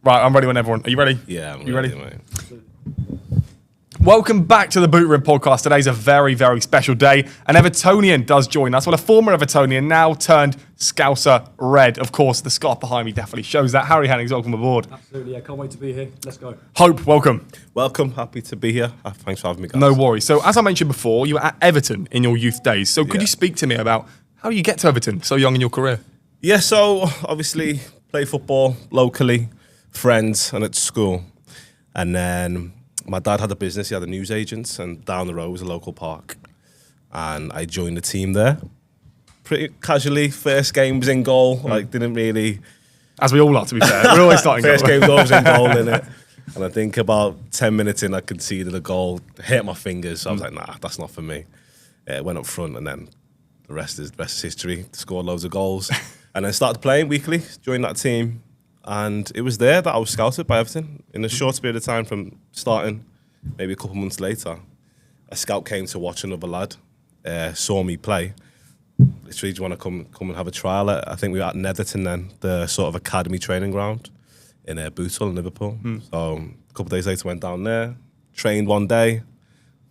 Right, I'm ready when everyone. Are you ready? Yeah, I'm ready? mate. Welcome back to the Bootroom Podcast. Today's a very, very special day. An Evertonian does join us. Well, a former Evertonian, now turned Scouser Red. Of course, the scarf behind me definitely shows that. Harry Hannings, welcome aboard. Absolutely, I can't wait to be here. Let's go. Hope, welcome. Welcome, happy to be here. Thanks for having me, guys. No worries. So, as I mentioned before, you were at Everton in your youth days. So, could you speak to me about how you get to Everton so young in your career? Yeah, so obviously play football locally, friends, and at school. And then my dad had a business, he had a news agent, and down the road was a local park. And I joined the team there. Pretty casually, first game was in goal, didn't really... As we all are, to be fair. We're always starting First game was in goal, innit? And I think about 10 minutes in, I conceded a goal, hit my fingers. So I was like, nah, that's not for me. Went up front, and then the rest is history. Scored loads of goals. And then started playing weekly, joined that team. And it was there that I was scouted by Everton. In a short period of time from starting, maybe a couple months later, a scout came to watch another lad, saw me play. Literally, do you want to come and have a trial? I think we were at Everton then, the sort of academy training ground in Bootroom in Liverpool. So a couple of days later, went down there, trained one day.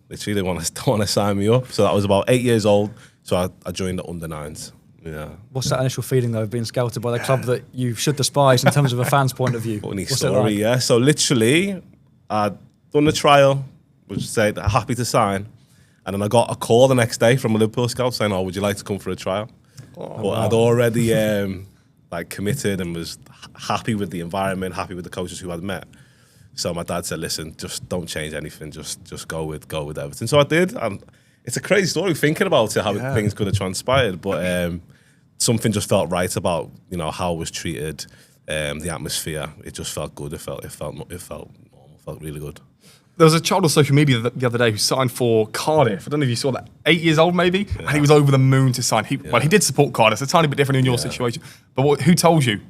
Literally, they want to sign me up. So that was about 8 years old. So I joined the under-9s. Yeah. What's that initial feeling though of being scouted by the club that you should despise in terms of a fan's point of view? Funny story, yeah. So literally, I'd done the trial, which said happy to sign, and then I got a call the next day from a Liverpool scout saying, "Oh, would you like to come for a trial?" But I'd already committed and was happy with the environment, happy with the coaches who I'd met. So my dad said, "Listen, just don't change anything. Just go with Everton." So I did, and it's a crazy story thinking about it, how things could have transpired, but something just felt right about how I was treated, the atmosphere. It just felt good. It felt normal. It felt really good. There was a child on social media the other day who signed for Cardiff. I don't know if you saw that. 8 years old, maybe, and he was over the moon to sign. Well, he did support Cardiff. It's a tiny bit different in your situation. But who told you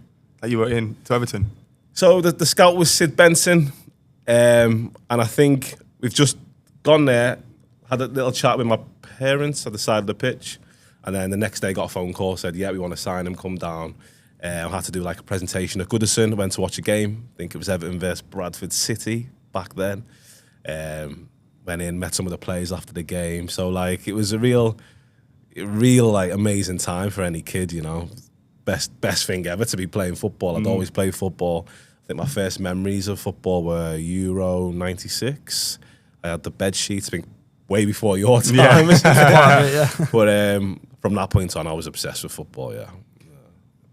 that you were in to Everton? So the scout was Sid Benson, and I think we've just gone there, had a little chat with my parents at the side of the pitch, and then the next day got a phone call, said, "Yeah, we want to sign him, come down." I had to do like a presentation at Goodison, went to watch a game. I think it was Everton versus Bradford City back then. Went in, met some of the players after the game. So like it was a real like amazing time for any kid, Best thing ever to be playing football. I'd always played football. I think my first memories of football were Euro 96. I had the bed sheets, I think way before your time. But from that point on, I was obsessed with football,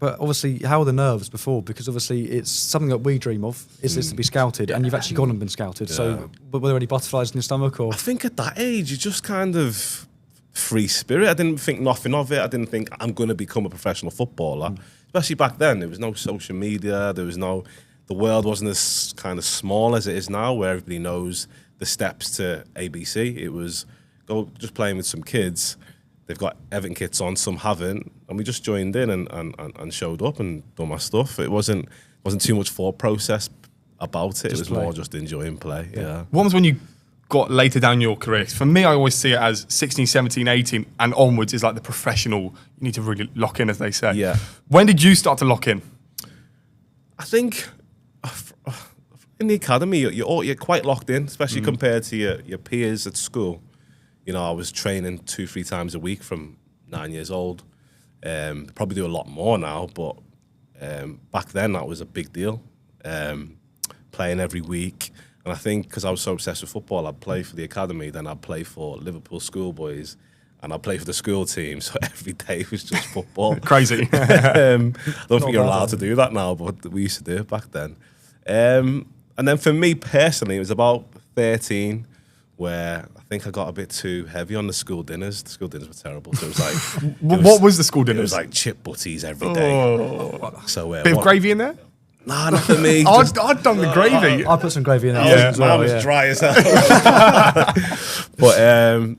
But obviously, how are the nerves before? Because obviously, it's something that we dream of, is this to be scouted, and you've actually gone and been scouted. So were there any butterflies in your stomach? Or? I think at that age, you just kind of free spirit. I didn't think nothing of it. I didn't think I'm going to become a professional footballer. Especially back then, there was no social media. The world wasn't as kind of small as it is now, where everybody knows the steps to ABC. It was just playing with some kids. They've got Everton kits on, some haven't, and we just joined in and showed up and done my stuff. It wasn't too much thought process about it. It was more just enjoying play. Yeah. What was when you got later down your career? For me, I always see it as 16, 17, 18 and onwards is like the professional. You need to really lock in, as they say. Yeah. When did you start to lock in? I think in the academy, you're quite locked in, especially compared to your peers at school. I was training 2-3 times a week from 9 years old. Probably do a lot more now, but back then that was a big deal. Playing every week. And I think because I was so obsessed with football, I'd play for the academy, then I'd play for Liverpool schoolboys, and I'd play for the school team. So every day was just football. Crazy. I don't think you're allowed to do that now, but we used to do it back then. And then for me personally, it was about 13 where I think I got a bit too heavy on the school dinners. The school dinners were terrible. So it was like... What was the school dinners? It was like chip butties every day. So, bit of gravy in there? Nah, not for me. I'd done the gravy. I put some gravy in there. Mine was dry as hell. But, and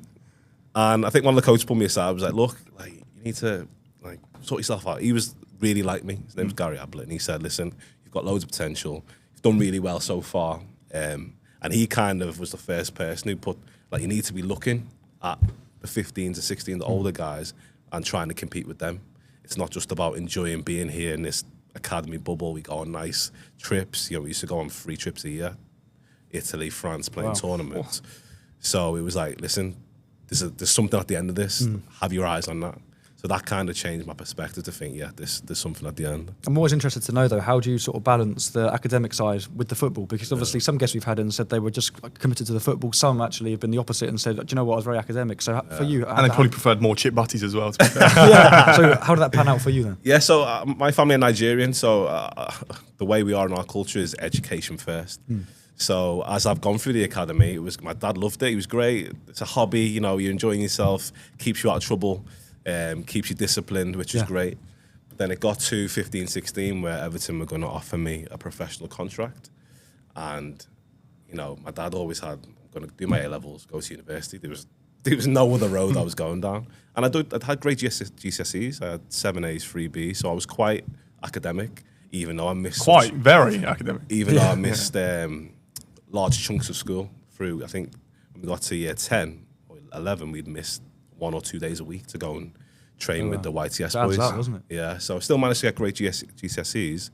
I think one of the coaches pulled me aside. I was like, look, you need to sort yourself out. He was really like me. His name was Gary Ablett. And he said, listen, you've got loads of potential. You've done really well so far. And he kind of was the first person who put, you need to be looking at the 15 to 16, the older guys, and trying to compete with them. It's not just about enjoying being here in this academy bubble. We go on nice trips. We used to go on 3 trips a year. Italy, France, playing tournaments. So it was like, listen, there's something at the end of this. Have your eyes on that. So that kind of changed my perspective to think, there's something at the end. I'm always interested to know, though, how do you sort of balance the academic side with the football? Because obviously some guests we've had in said they were just committed to the football. Some actually have been the opposite and said, do you know what, I was very academic. So for you... And they probably preferred more chip butties as well. To be fair. Yeah. So how did that pan out for you then? Yeah, so my family are Nigerian, so the way we are in our culture is education first. So as I've gone through the academy, my dad loved it. He was great. It's a hobby, you're enjoying yourself, keeps you out of trouble. Keeps you disciplined, which is great. But then it got to 15, 16 where Everton were going to offer me a professional contract. And, my dad always had, I'm going to do my A-levels, go to university. There was no other road I was going down. And I'd had great GCSEs. I had 7 A's, 3 B's. So I was quite academic, even though I missed... Very academic. Even though I missed large chunks of school through, I think, when we got to year 10 or 11, we'd missed 1 or 2 days a week to go and train with the YTS boys. That, wasn't it? Yeah, so I still managed to get great GCSEs,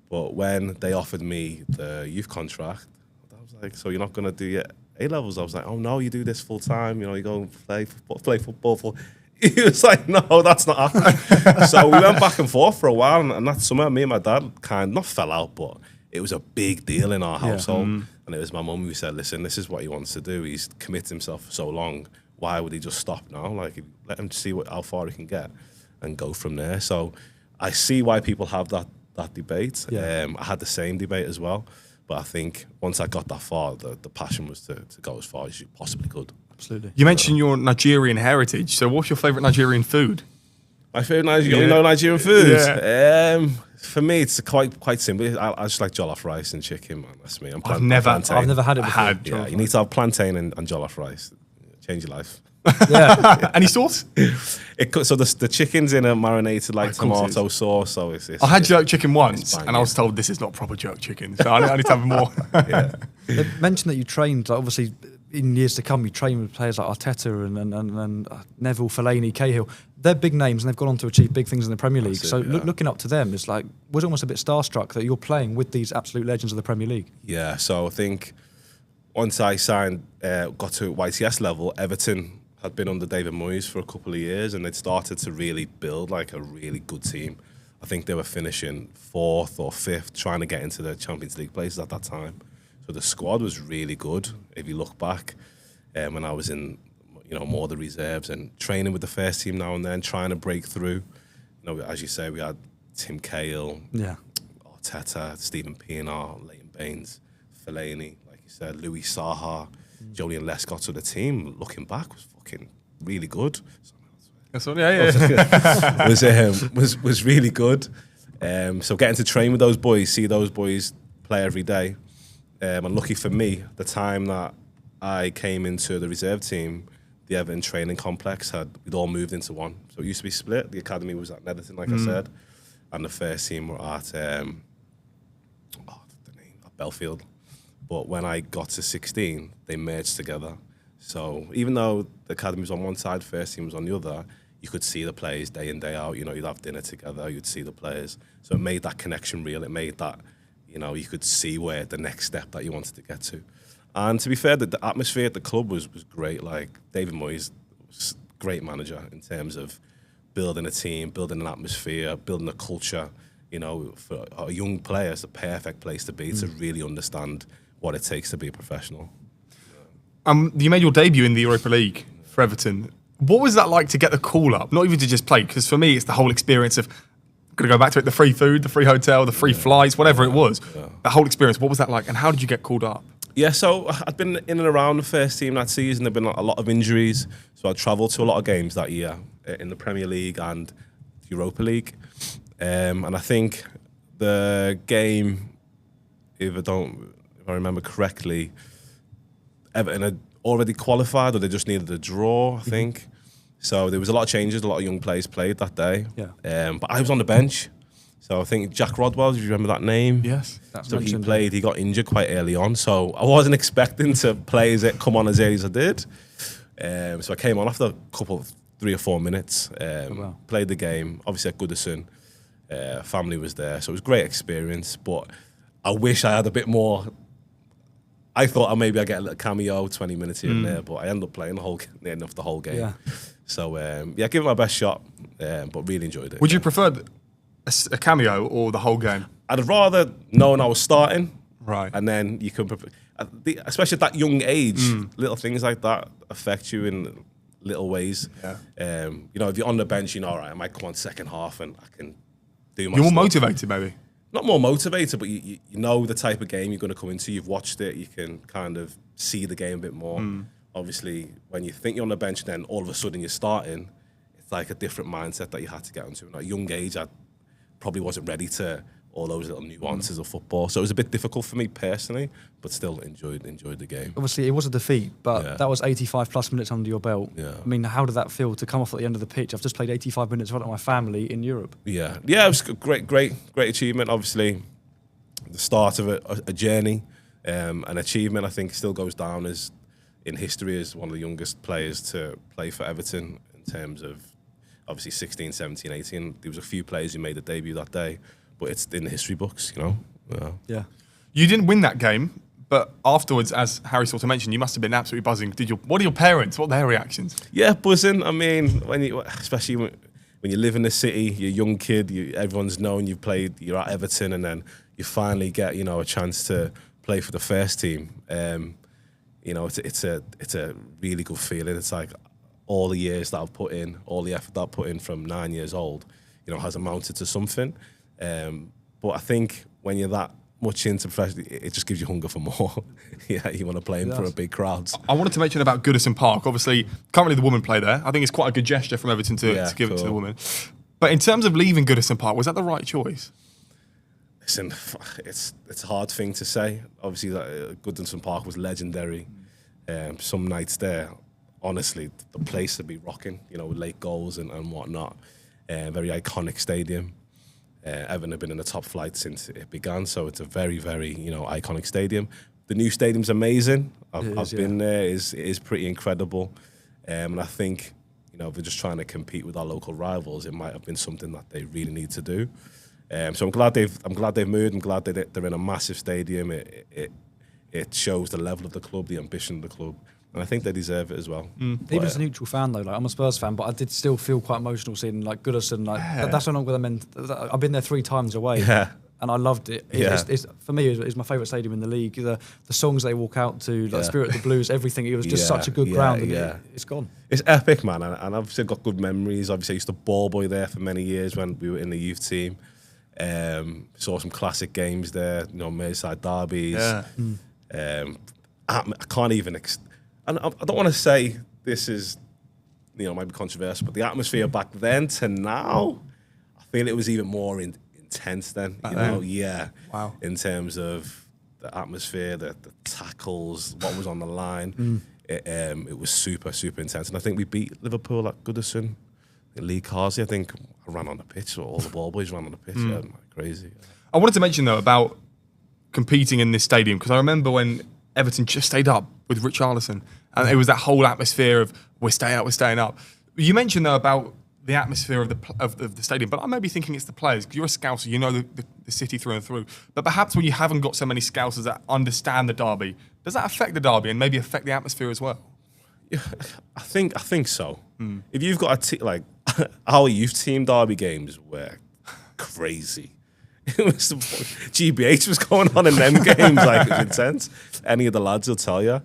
but when they offered me the youth contract, I was like, so you're not going to do your A-levels? I was like, oh no, you do this full time, you go and play football. He was like, no, that's not happening. So we went back and forth for a while, and that summer, me and my dad not fell out, but it was a big deal in our household. And it was my mum who said, listen, this is what he wants to do. He's committed himself for so long. Why would he just stop now? Like, let him see how far he can get and go from there. So I see why people have that debate. I had the same debate as well. But I think once I got that far, the passion was to go as far as you possibly could. Absolutely. You mentioned your Nigerian heritage. So what's your favourite Nigerian food? My favourite Nigerian food? Yeah. For me, it's quite simple. I just like jollof rice and chicken, man. That's me. I've never had it before. You need to have plantain and jollof rice. Change your life. Yeah. Any sauce? So the chicken's in a marinated tomato sauce. So I had jerk chicken once, and I was told this is not proper jerk chicken. So I need to have more. They mentioned that you trained, obviously, in years to come, you train with players like Arteta and Neville, Fellaini, Cahill. They're big names, and they've gone on to achieve big things in the Premier League. Looking up to them, it's like, was almost a bit starstruck that you're playing with these absolute legends of the Premier League. Yeah, so I think once I signed, got to YTS level, Everton had been under David Moyes for a couple of years, and they'd started to really build a really good team. I think they were finishing 4th or 5th, trying to get into the Champions League places at that time. So the squad was really good. If you look back, when I was in, more of the reserves and training with the first team now and then, trying to break through. As you say, we had Tim Cahill, Arteta, Stephen Pienaar, Leighton Baines, Fellaini, said Louis Saha, Julian Lescott to the team. Looking back, was fucking really good. That's what, yeah. was really good. So getting to train with those boys, see those boys play every day. And lucky for me, the time that I came into the reserve team, the Everton training complex we'd all moved into one. So it used to be split. The academy was at Everton, like I said, and the first team were at Belfield. But when I got to 16, they merged together. So even though the academy was on one side, first team was on the other, you could see the players day in, day out. You'd have dinner together, you'd see the players. So it made that connection real. It made that, you could see where the next step that you wanted to get to. And to be fair, the atmosphere at the club was great. Like, David Moyes was a great manager in terms of building a team, building an atmosphere, building a culture. For a young player, it's a perfect place to be to really understand what it takes to be a professional. You made your debut in the Europa League for Everton. What was that like to get the call up? Not even to just play, because for me, it's the whole experience of, I'm going to go back to it, the free food, the free hotel, the free flights, whatever it was. The whole experience, what was that like? And how did you get called up? Yeah, so I'd been in and around the first team that season. There'd been a lot of injuries. So I travelled to a lot of games that year in the Premier League and the Europa League. And I think the game, if I remember correctly, Everton had already qualified, or they just needed a draw, I think. So there was a lot of changes, a lot of young players played that day. Yeah. But I was on the bench. So I think Jack Rodwell, do you remember that name? Yes. So he got injured quite early on. So I wasn't expecting to come on as early as I did. So I came on after 3 or 4 minutes, played the game, obviously at Goodison. Family was there, so it was a great experience. But I wish I had a bit more. I thought maybe I'd get a little cameo, 20 minutes here and there, but I ended up playing near enough the whole game. Yeah. So, give it my best shot, but really enjoyed it. Would you prefer a cameo or the whole game? I'd rather knowing I was starting, Right. and then you can, especially at that young age, little things like that affect you in little ways. Yeah. If you're on the bench, all right, I might come on second half and I can do my You're more stuff. motivated, maybe. Not more motivated, but you know the type of game you're going to come into. You've watched it. You can kind of see the game a bit more. Obviously, when you think you're on the bench, then all of a sudden you're starting. It's like a different mindset that you had to get into. At a young age, I probably wasn't ready to all those little nuances of football. So it was a bit difficult for me personally, but still enjoyed the game. Obviously, it was a defeat, but Yeah. that was 85 plus minutes under your belt. Yeah. I mean, how did that feel to come off at the end of the pitch? I've just played 85 minutes in front of my family in Europe. Yeah, it was a great achievement. Obviously, the start of a journey, an achievement. I think still goes down as in history as one of the youngest players to play for Everton in terms of obviously 16, 17, 18. There was a few players who made a debut that day, but it's in the history books, Yeah. You didn't win that game, but afterwards, as Harry sort of mentioned, you must have been absolutely buzzing. What are your parents? What are their reactions? Yeah, buzzing. I mean, especially when you live in the city, you're a young kid, everyone's known you're at Everton, and then you finally get a chance to play for the first team. It's a really good feeling. It's like all the years that I've put in, all the effort that I've put in from 9 years old, has amounted to something. But I think when you're that much into professional, it just gives you hunger for more. Yeah, you want to play in for a big crowd. I wanted to mention about Goodison Park. Obviously, currently the women play there. I think it's quite a good gesture from Everton to give it to the women. But in terms of leaving Goodison Park, was that the right choice? Listen, it's a hard thing to say. Obviously, Goodison Park was legendary. Some nights there, honestly, the place would be rocking, with late goals and whatnot. Very iconic stadium. Everton have been in the top flight since it began, so it's a very, very, iconic stadium. The new stadium's amazing. I've been there. It is pretty incredible. And I think, if they're just trying to compete with our local rivals, it might have been something that they really need to do. So I'm glad they've moved. I'm glad they're in a massive stadium. It shows the level of the club, the ambition of the club. And I think they deserve it as well. Even as a neutral fan, though, I'm a Spurs fan, but I did still feel quite emotional seeing Goodison. That's what I'm with them. I've been there 3 times away, and I loved it. It's for me, it's my favourite stadium in the league. The songs they walk out to, Spirit of the Blues, everything. It was just such a good ground. And it's gone. It's epic, man, and I've still got good memories. Obviously, I used to ball boy there for many years when we were in the youth team. Saw some classic games there. Merseyside derbies. I can't even. And I don't want to say this is, might be controversial, but the atmosphere back then to now, I feel it was even more intense then. Wow. In terms of the atmosphere, the tackles, what was on the line, it was super, super intense. And I think we beat Liverpool at Goodison. Lee Carsey, I think, ran on the pitch, or all the ball boys ran on the pitch. Crazy. I wanted to mention, though, about competing in this stadium, because I remember when Everton just stayed up with Richarlison, and it was that whole atmosphere of we're staying up. You mentioned, though, about the atmosphere of the stadium, but I may be thinking it's the players, because you're a Scouser, you know the city through and through. But perhaps when you haven't got so many Scousers that understand the derby, does that affect the derby and maybe affect the atmosphere as well? Yeah, I think so. If you've got a our youth team derby games were crazy. It was GBH was going on in them games, it was intense. Any of the lads will tell you.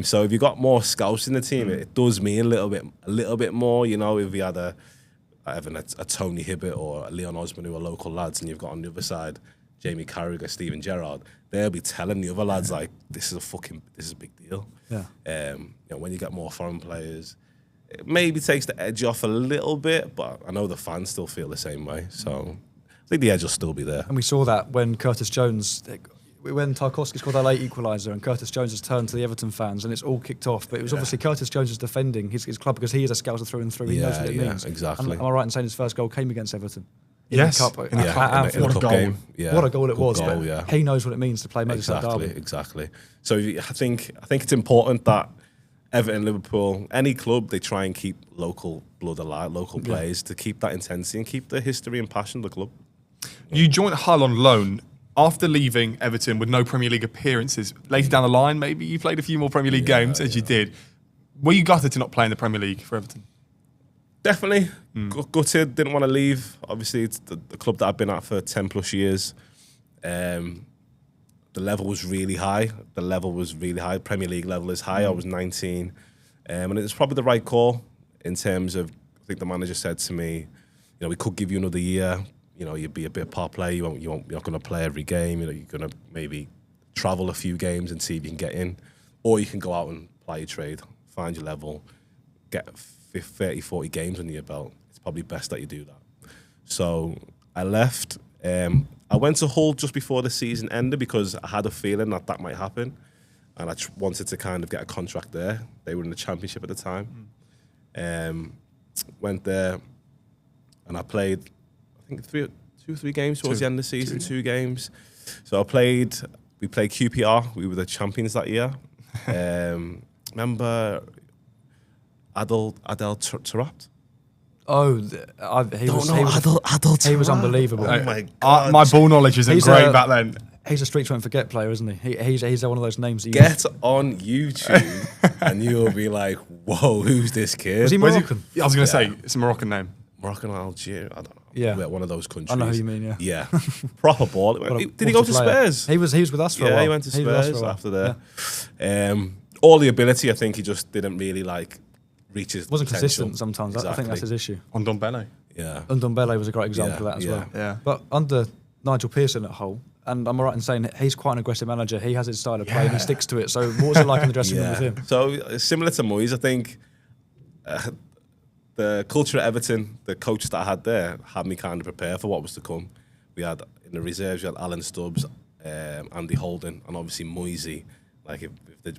So if you got more scouts in the team, it does mean a little bit more. If you had a Tony Hibbert or a Leon Osman who are local lads, and you've got on the other side Jamie Carragher, Steven Gerrard, they'll be telling the other lads this is a big deal. Yeah. When you get more foreign players, it maybe takes the edge off a little bit, but I know the fans still feel the same way. So I think the edge will still be there. And we saw that when Curtis Jones, when Tarkowski scored that late equaliser, and Curtis Jones has turned to the Everton fans, and it's all kicked off. But it was obviously Curtis Jones is defending his club because he is a Scouser through and through. He knows what it means. Exactly. And am I right in saying his first goal came against Everton? Yes, in the cup. in the cup. What a goal! Game. Yeah. What a goal it was! Goal, but he knows what it means to play Merseyside derby. Exactly. So I think it's important that Everton, Liverpool, any club, they try and keep local blood alive, local players, to keep that intensity and keep the history and passion of the club. You joined Hull on loan after leaving Everton with no Premier League appearances. Later down the line, maybe you played a few more Premier League games, as you did. Were you gutted to not play in the Premier League for Everton? Definitely. Gutted, didn't want to leave. Obviously, it's the club that I've been at for 10 plus years. The level was really high. Premier League level is high. I was 19. And it was probably the right call in terms of, I think the manager said to me, we could give you another year. You'd be a bit part player. You're not going to play every game. You're going to maybe travel a few games and see if you can get in. Or you can go out and play your trade, find your level, get 30, 40 games under your belt. It's probably best that you do that. So I left. I went to Hull just before the season ended because I had a feeling that might happen. And I wanted to kind of get a contract there. They were in the Championship at the time. Went there and I played, I think 2 or 3 games towards the end of the season, 2 games. So we played QPR. We were the champions that year. Remember Adel Taarabt? Oh, he was unbelievable. Oh my God. My ball knowledge isn't great back then. He's a streets won't forget player, isn't he? He's one of those names. That Get on YouTube and you'll be like, whoa, who's this kid? Was he Moroccan? I was going to say, it's a Moroccan name. Moroccan or Algeria? I don't know. Yeah. One of those countries. I know who you mean, Yeah. Proper ball. Did he go to Spurs? He was with us for a while. Yeah, he went to Spurs after there. Yeah. All the ability, I think he just didn't really reach his wasn't potential. consistent sometimes. Exactly. I think that's his issue. Ndombele. Yeah. Ndombele was a great example of that as well. Yeah. But under Nigel Pearson at Hull, and I'm right in saying he's quite an aggressive manager. He has his style of play and he sticks to it. So what was it like in the dressing room with him? So similar to Moyes, I think the culture at Everton, the coaches that I had there, had me kind of prepare for what was to come. We had in the reserves, we had Alan Stubbs, Andy Holden, and obviously Moisey. Like if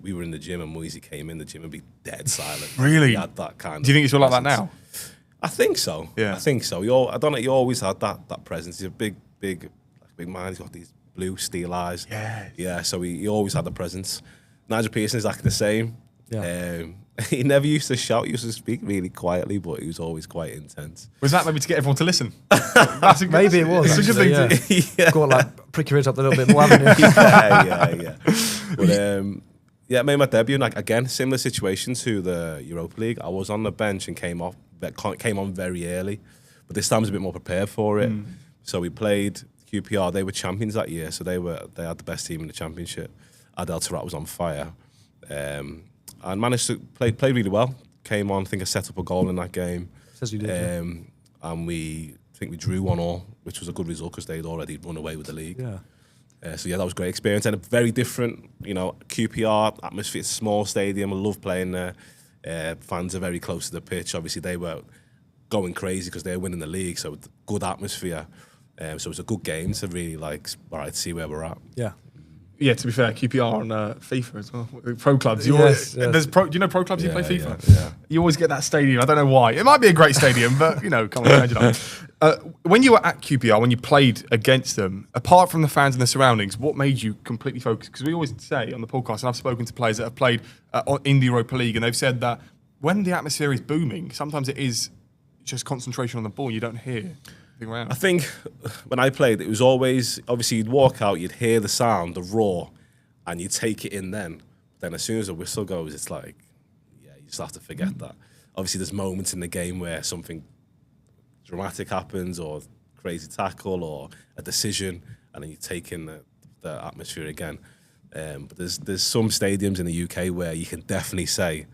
we were in the gym and Moisey came in, the gym would be dead silent. Really? He had that kind. Do you think it's all like that now? I think so. Yeah. I think so. I don't know. You always had that presence. He's a big man. He's got these blue steel eyes. Yeah. So he always had the presence. Nigel Pearson is exactly the same. Yeah. He never used to shout. He used to speak really quietly, but he was always quite intense. Was that maybe to get everyone to listen? Maybe it was. It's a good thing to got prick your ears up a little bit more, haven't you? yeah. But I made my debut, and again, similar situation to the Europa League. I was on the bench and came on very early, but this time I was a bit more prepared for it. So we played QPR. They were champions that year, so they had the best team in the Championship. Adel Taarabt was on fire, and managed to play really well. Came on, I think I set up a goal in that game. Says you did. And I think we drew 1-1, which was a good result because they'd already run away with the league. Yeah. So that was a great experience and a very different, QPR atmosphere. It's a small stadium. I love playing there. Fans are very close to the pitch. Obviously, they were going crazy because they were winning the league. So good atmosphere. So it was a good game to really see where we're at. Yeah. Yeah, to be fair, QPR on FIFA as well. Pro clubs. Do you know pro clubs who play FIFA? Yeah. You always get that stadium. I don't know why. It might be a great stadium, but come on, change it up. When you were at QPR, when you played against them, apart from the fans and the surroundings, what made you completely focus? Because we always say on the podcast, and I've spoken to players that have played in the Europa League, and they've said that when the atmosphere is booming, sometimes it is just concentration on the ball. You don't hear. I think when I played, it was always, obviously you'd walk out, you'd hear the sound, the roar, and you'd take it in then. Then as soon as a whistle goes, it's like, you just have to forget that. Obviously there's moments in the game where something dramatic happens or crazy tackle or a decision, and then you take in the atmosphere again. But there's some stadiums in the UK where you can definitely say,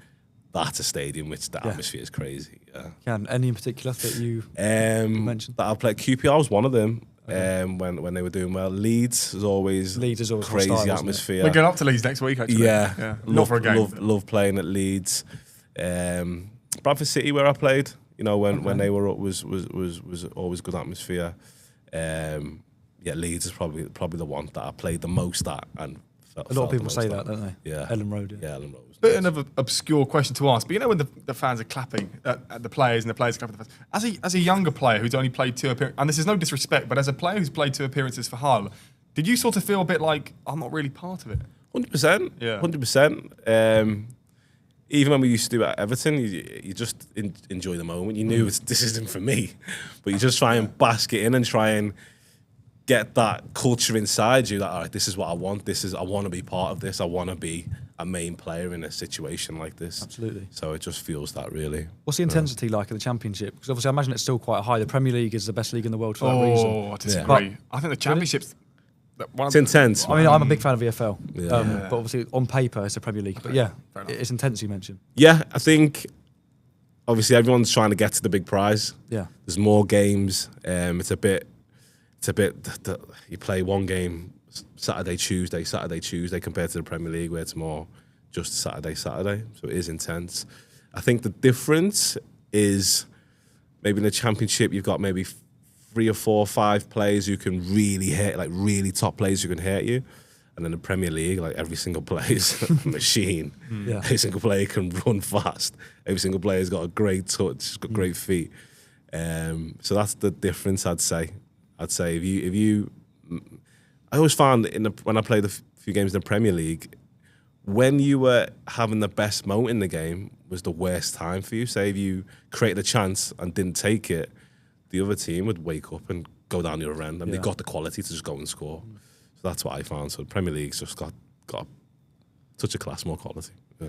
that's a stadium which the atmosphere is crazy. Yeah. Any in particular that you mentioned? That I played QPR was one of them. When they were doing well. Leeds is always crazy style, atmosphere. We're going up to Leeds next week, actually. Yeah. Not for a game. Love playing at Leeds. Bradford City, where I played, when they were up, was always good atmosphere. Leeds is probably the one that I played the most at, and a lot of people say that, don't they? Yeah. Ellen Road. Yeah, Ellen Road. Bit another obscure question to ask, but when the fans are clapping at the players and the players clapping at the fans, as a younger player who's only played 2 appearances, and this is no disrespect, but as a player who's played 2 appearances for Hull, did you sort of feel a bit like, I'm not really part of it? 100%. Yeah. 100%. even when we used to do it at Everton, you just enjoy the moment. You knew this isn't for me, but you just try and bask it in and try and get that culture inside you that, all right, this is what I want. I want to be part of this. I want to be a main player in a situation like this. Absolutely. So it just feels that, really. What's the intensity like in the Championship? Because obviously I imagine it's still quite high. The Premier League is the best league in the world for that reason. Oh, I disagree. I think the Championship's... It's intense. I mean, I'm a big fan of VFL, Yeah. but obviously on paper it's a Premier League. But yeah, it's intense, you mentioned. Yeah, I think obviously everyone's trying to get to the big prize. Yeah. There's more games. It's a bit. You play one game Saturday, Tuesday compared to the Premier League where it's more just Saturday. So it is intense. I think the difference is maybe in the Championship you've got maybe 3 or 4 or 5 players who can really hit, like really top players who can hurt you. And in the Premier League, like every single player is a machine. Yeah. Every single player can run fast. Every single player's got a great touch, got great feet. So that's the difference, I'd say. If you, I always found when I played a few games in the Premier League, when you were having the best moment in the game was the worst time for you. Say if you created a chance and didn't take it, the other team would wake up and go down the other end, and they got the quality to just go and score. So that's what I found. So the Premier League's just got such a class, more quality. Yeah.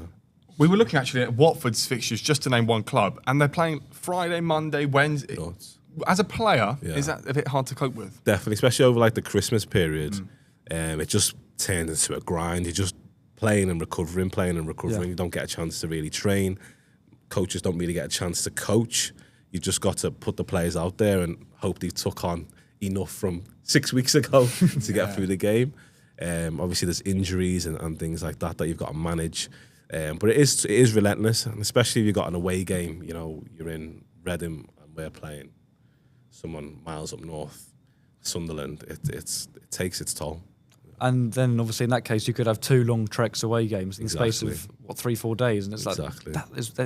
We were looking actually at Watford's fixtures, just to name one club, and they're playing Friday, Monday, Wednesday. Nuts. As a player, is that a bit hard to cope with? Definitely, especially over like the Christmas period. It just turned into a grind. You're just playing and recovering. Yeah. You don't get a chance to really train. Coaches don't really get a chance to coach. You've just got to put the players out there and hope they took on enough from 6 weeks ago to get through the game. Obviously, there's injuries and things like that you've got to manage. But it is relentless, and especially if you've got an away game. You know, you're in Reading and we're playing someone miles up north, Sunderland. It takes its toll. And then obviously in that case you could have 2 long treks away games in the space of 3-4 days, and it's like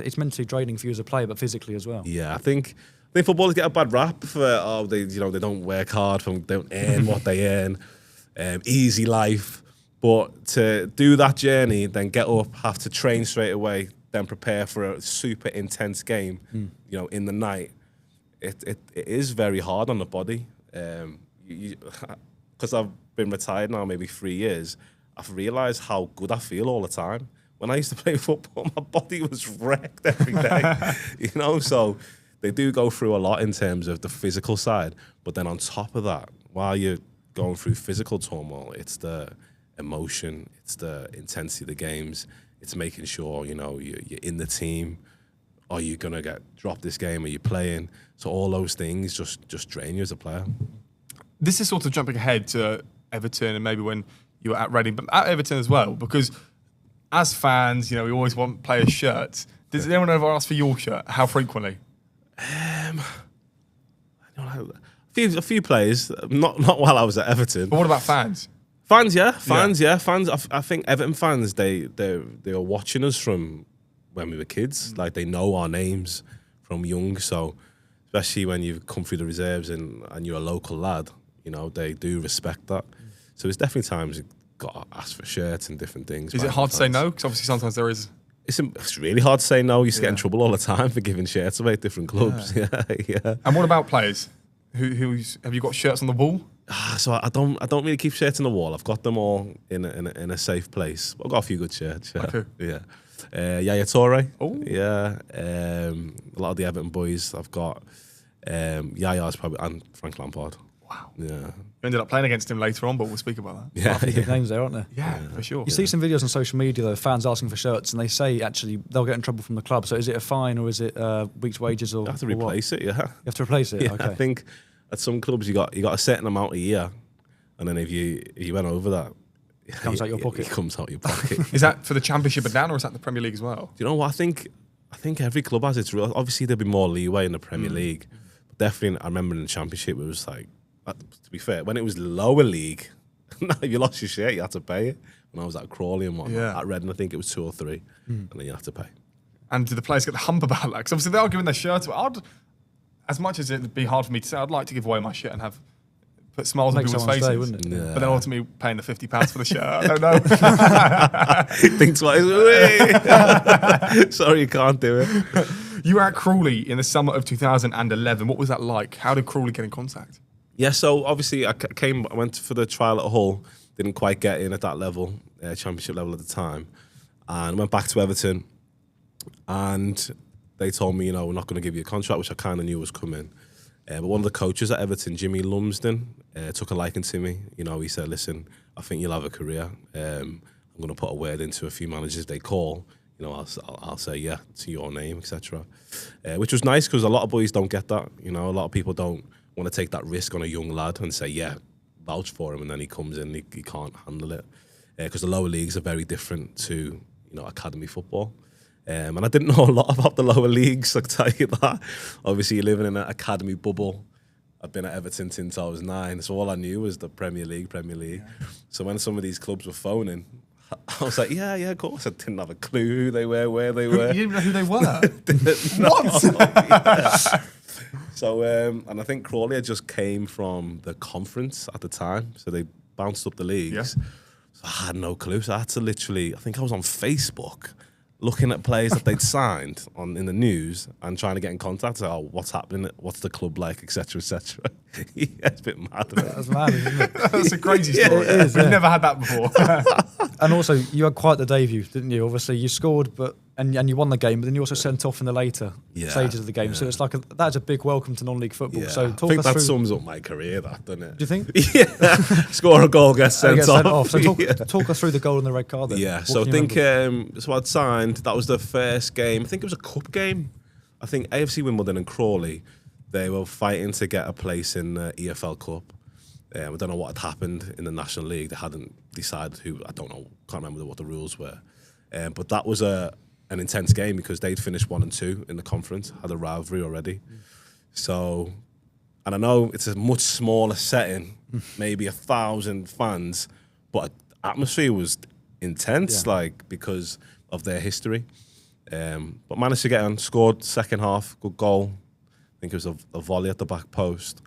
it's mentally draining for you as a player, but physically as well. Yeah, I think footballers get a bad rap for they don't work hard, they don't earn what they earn, easy life. But to do that journey, then get up, have to train straight away, then prepare for a super intense game, in the night. It is very hard on the body. Because I've been retired now maybe 3 years, I've realised how good I feel all the time. When I used to play football, my body was wrecked every day. So they do go through a lot in terms of the physical side. But then on top of that, while you're going through physical turmoil, it's the emotion, it's the intensity of the games, it's making sure you're in the team. Are you gonna get dropped this game? Are you playing? So all those things just drain you as a player. This is sort of jumping ahead to Everton and maybe when you were at Reading, but at Everton as well, because as fans, we always want players' shirts. Does anyone ever ask for your shirt? How frequently? I don't know. A few players, not while I was at Everton. But what about fans? Fans. I think Everton fans, they were watching us from when we were kids. Like, they know our names from young. So especially when you've come through the reserves and you're a local lad, they do respect that. So there's definitely times you've got to ask for shirts and different things. Is it hard to say no? Because obviously sometimes there is. It's really hard to say no. You used to get in trouble all the time for giving shirts away at different clubs. Yeah. And what about players? Who's have you got shirts on the wall? So I don't really keep shirts on the wall. I've got them all in a safe place. I've got a few good shirts. Yeah. Okay. Yeah. Yaya Toure. Oh. Yeah. A lot of the Everton boys. I've got Yaya's probably, and Frank Lampard. Wow. Yeah. You ended up playing against him later on, but we'll speak about that. Yeah. Big names there, aren't there? Yeah, for sure. You see some videos on social media though, fans asking for shirts, and they say actually they'll get in trouble from the club. So is it a fine or is it week's wages or? You have to replace it. Yeah. You have to replace it. Yeah, Okay. I think at some clubs you got a certain amount a year, and then if you went over that, it comes out your pocket. It comes out your pocket. Is that for the Championship and down, or is that the Premier League as well? Do you know what I think? I think every club has its real. Obviously, there'll be more leeway in the Premier League, but definitely, I remember in the Championship, it was like, to be fair, when it was lower league, if you lost your shirt, you had to pay it. When I was at Crawley and whatnot, at Reading, I think it was 2 or 3, and then you have to pay. And do the players get the hump about that? Because obviously they are giving their shirts away. As much as it'd be hard for me to say, I'd like to give away my shirt and have put smiles on Make people's someone's faces. day, wouldn't it? Yeah. But then ultimately paying the £50 for the shirt. I don't know. Think twice. Sorry, you can't do it. You were at Crawley in the summer of 2011. What was that like? How did Crawley get in contact? Yeah, so obviously I went for the trial at Hull, didn't quite get in at that level, championship level at the time, and went back to Everton, and they told me, we're not going to give you a contract, which I kind of knew was coming. But one of the coaches at Everton, Jimmy Lumsden, took a liking to me. He said, listen, I think you'll have a career. I'm going to put a word into a few managers they call. I'll say yeah to your name, etc. Which was nice because a lot of boys don't get that. A lot of people don't want to take that risk on a young lad and say, yeah, vouch for him, and then he comes in, he can't handle it. Because the lower leagues are very different to, academy football. And I didn't know a lot about the lower leagues, I can tell you that. Obviously, you're living in an academy bubble. I've been at Everton since I was 9, so all I knew was the Premier League. Yeah. So when some of these clubs were phoning, I was like, yeah, of course. I didn't have a clue who they were, where they were. You didn't know who they were? What? Yeah. So, and I think Crawley had just came from the conference at the time, so they bounced up the leagues. Yeah. So I had no clue. So I had to literally, I think I was on Facebook looking at players that they'd signed in the news and trying to get in contact. So, what's happening? What's the club like, etc., etc. Yeah, it's a bit mad. That's mad, isn't it? That's a crazy story. It is, We've yeah. never had that before. And also, you had quite the debut, didn't you? Obviously, you scored, and you won the game, but then you also sent off in the later stages of the game. So it's like that's a big welcome to non-league football. Yeah. So I talk think us that through. sums up my career, doesn't it? Do you think? Yeah. Score a goal, get sent off. So talk us through the goal and the red card then. Yeah, What so I can you think, remember? so I'd signed, that was the first game, I think it was a cup game. I think AFC Wimbledon and Crawley, they were fighting to get a place in the EFL Cup. I don't know what had happened in the National League. They hadn't decided who, I don't know, can't remember what the rules were. But that was an intense game because they'd finished 1 and 2 in the conference, had a rivalry already. So, and I know it's a much smaller setting, maybe 1,000 fans, but atmosphere was intense, because of their history. But managed to get on, scored second half, good goal. I think it was a volley at the back post.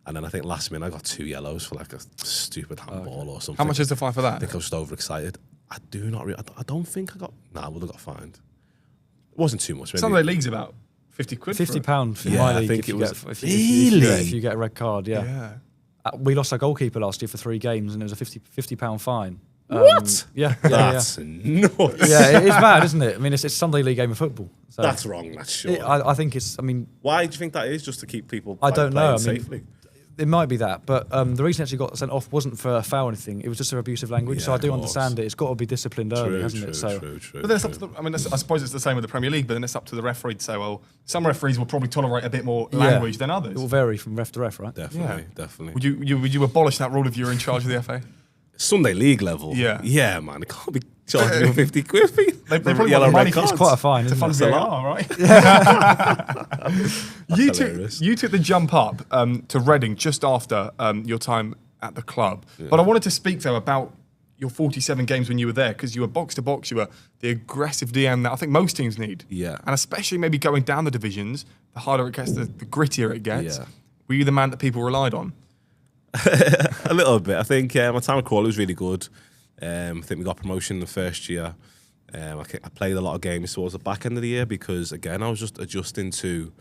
And then I think last minute I got 2 yellows for like a stupid handball or something. How much is the fine for that? I think I was just overexcited. I don't think I got. I would have got fined. It wasn't too much. Maybe. Some of the leagues about £50 for £50 in Yeah, my I league think if it you was- get Really? if you get a red card. Yeah. We lost our goalkeeper last year for 3 games, and it was a £50 fine. What? Yeah. That's nuts. Yeah, it is mad, isn't it? I mean, it's a Sunday league game of football. So That's wrong. That's sure. I think it's. I mean, Why do you think that is? Just to keep people? I don't know. playing I mean, safely. it might be that, but the reason it actually got sent off wasn't for a foul or anything. It was just for abusive language. Yeah, so I do of course. understand it. It's got to be disciplined early, hasn't it? So True. But then it's up to I suppose it's the same with the Premier League, but then it's up to the referee to say, well, some referees will probably tolerate a bit more language than others. it will vary from ref to ref, right? Definitely. Would you abolish that rule if you were in charge of the FA? Sunday league level. Yeah, man. It can't be charging you 50 quid. They probably yellow want the money. red cards. It's quite a fine, To isn't fund it? VAR, right? Hilarious. You took the jump up to Reading just after your time at the club. But I wanted to speak, though, about your 47 games when you were there, because you were box to box, you were the aggressive DM that I think most teams need. Yeah. And especially maybe going down the divisions, the harder it gets, the grittier it gets. Yeah. Were you the man that people relied on? A little bit. I think my time at Crawley was really good. I think we got promotion in the first year. I played a lot of games towards the back end of the year because, again, I was just adjusting to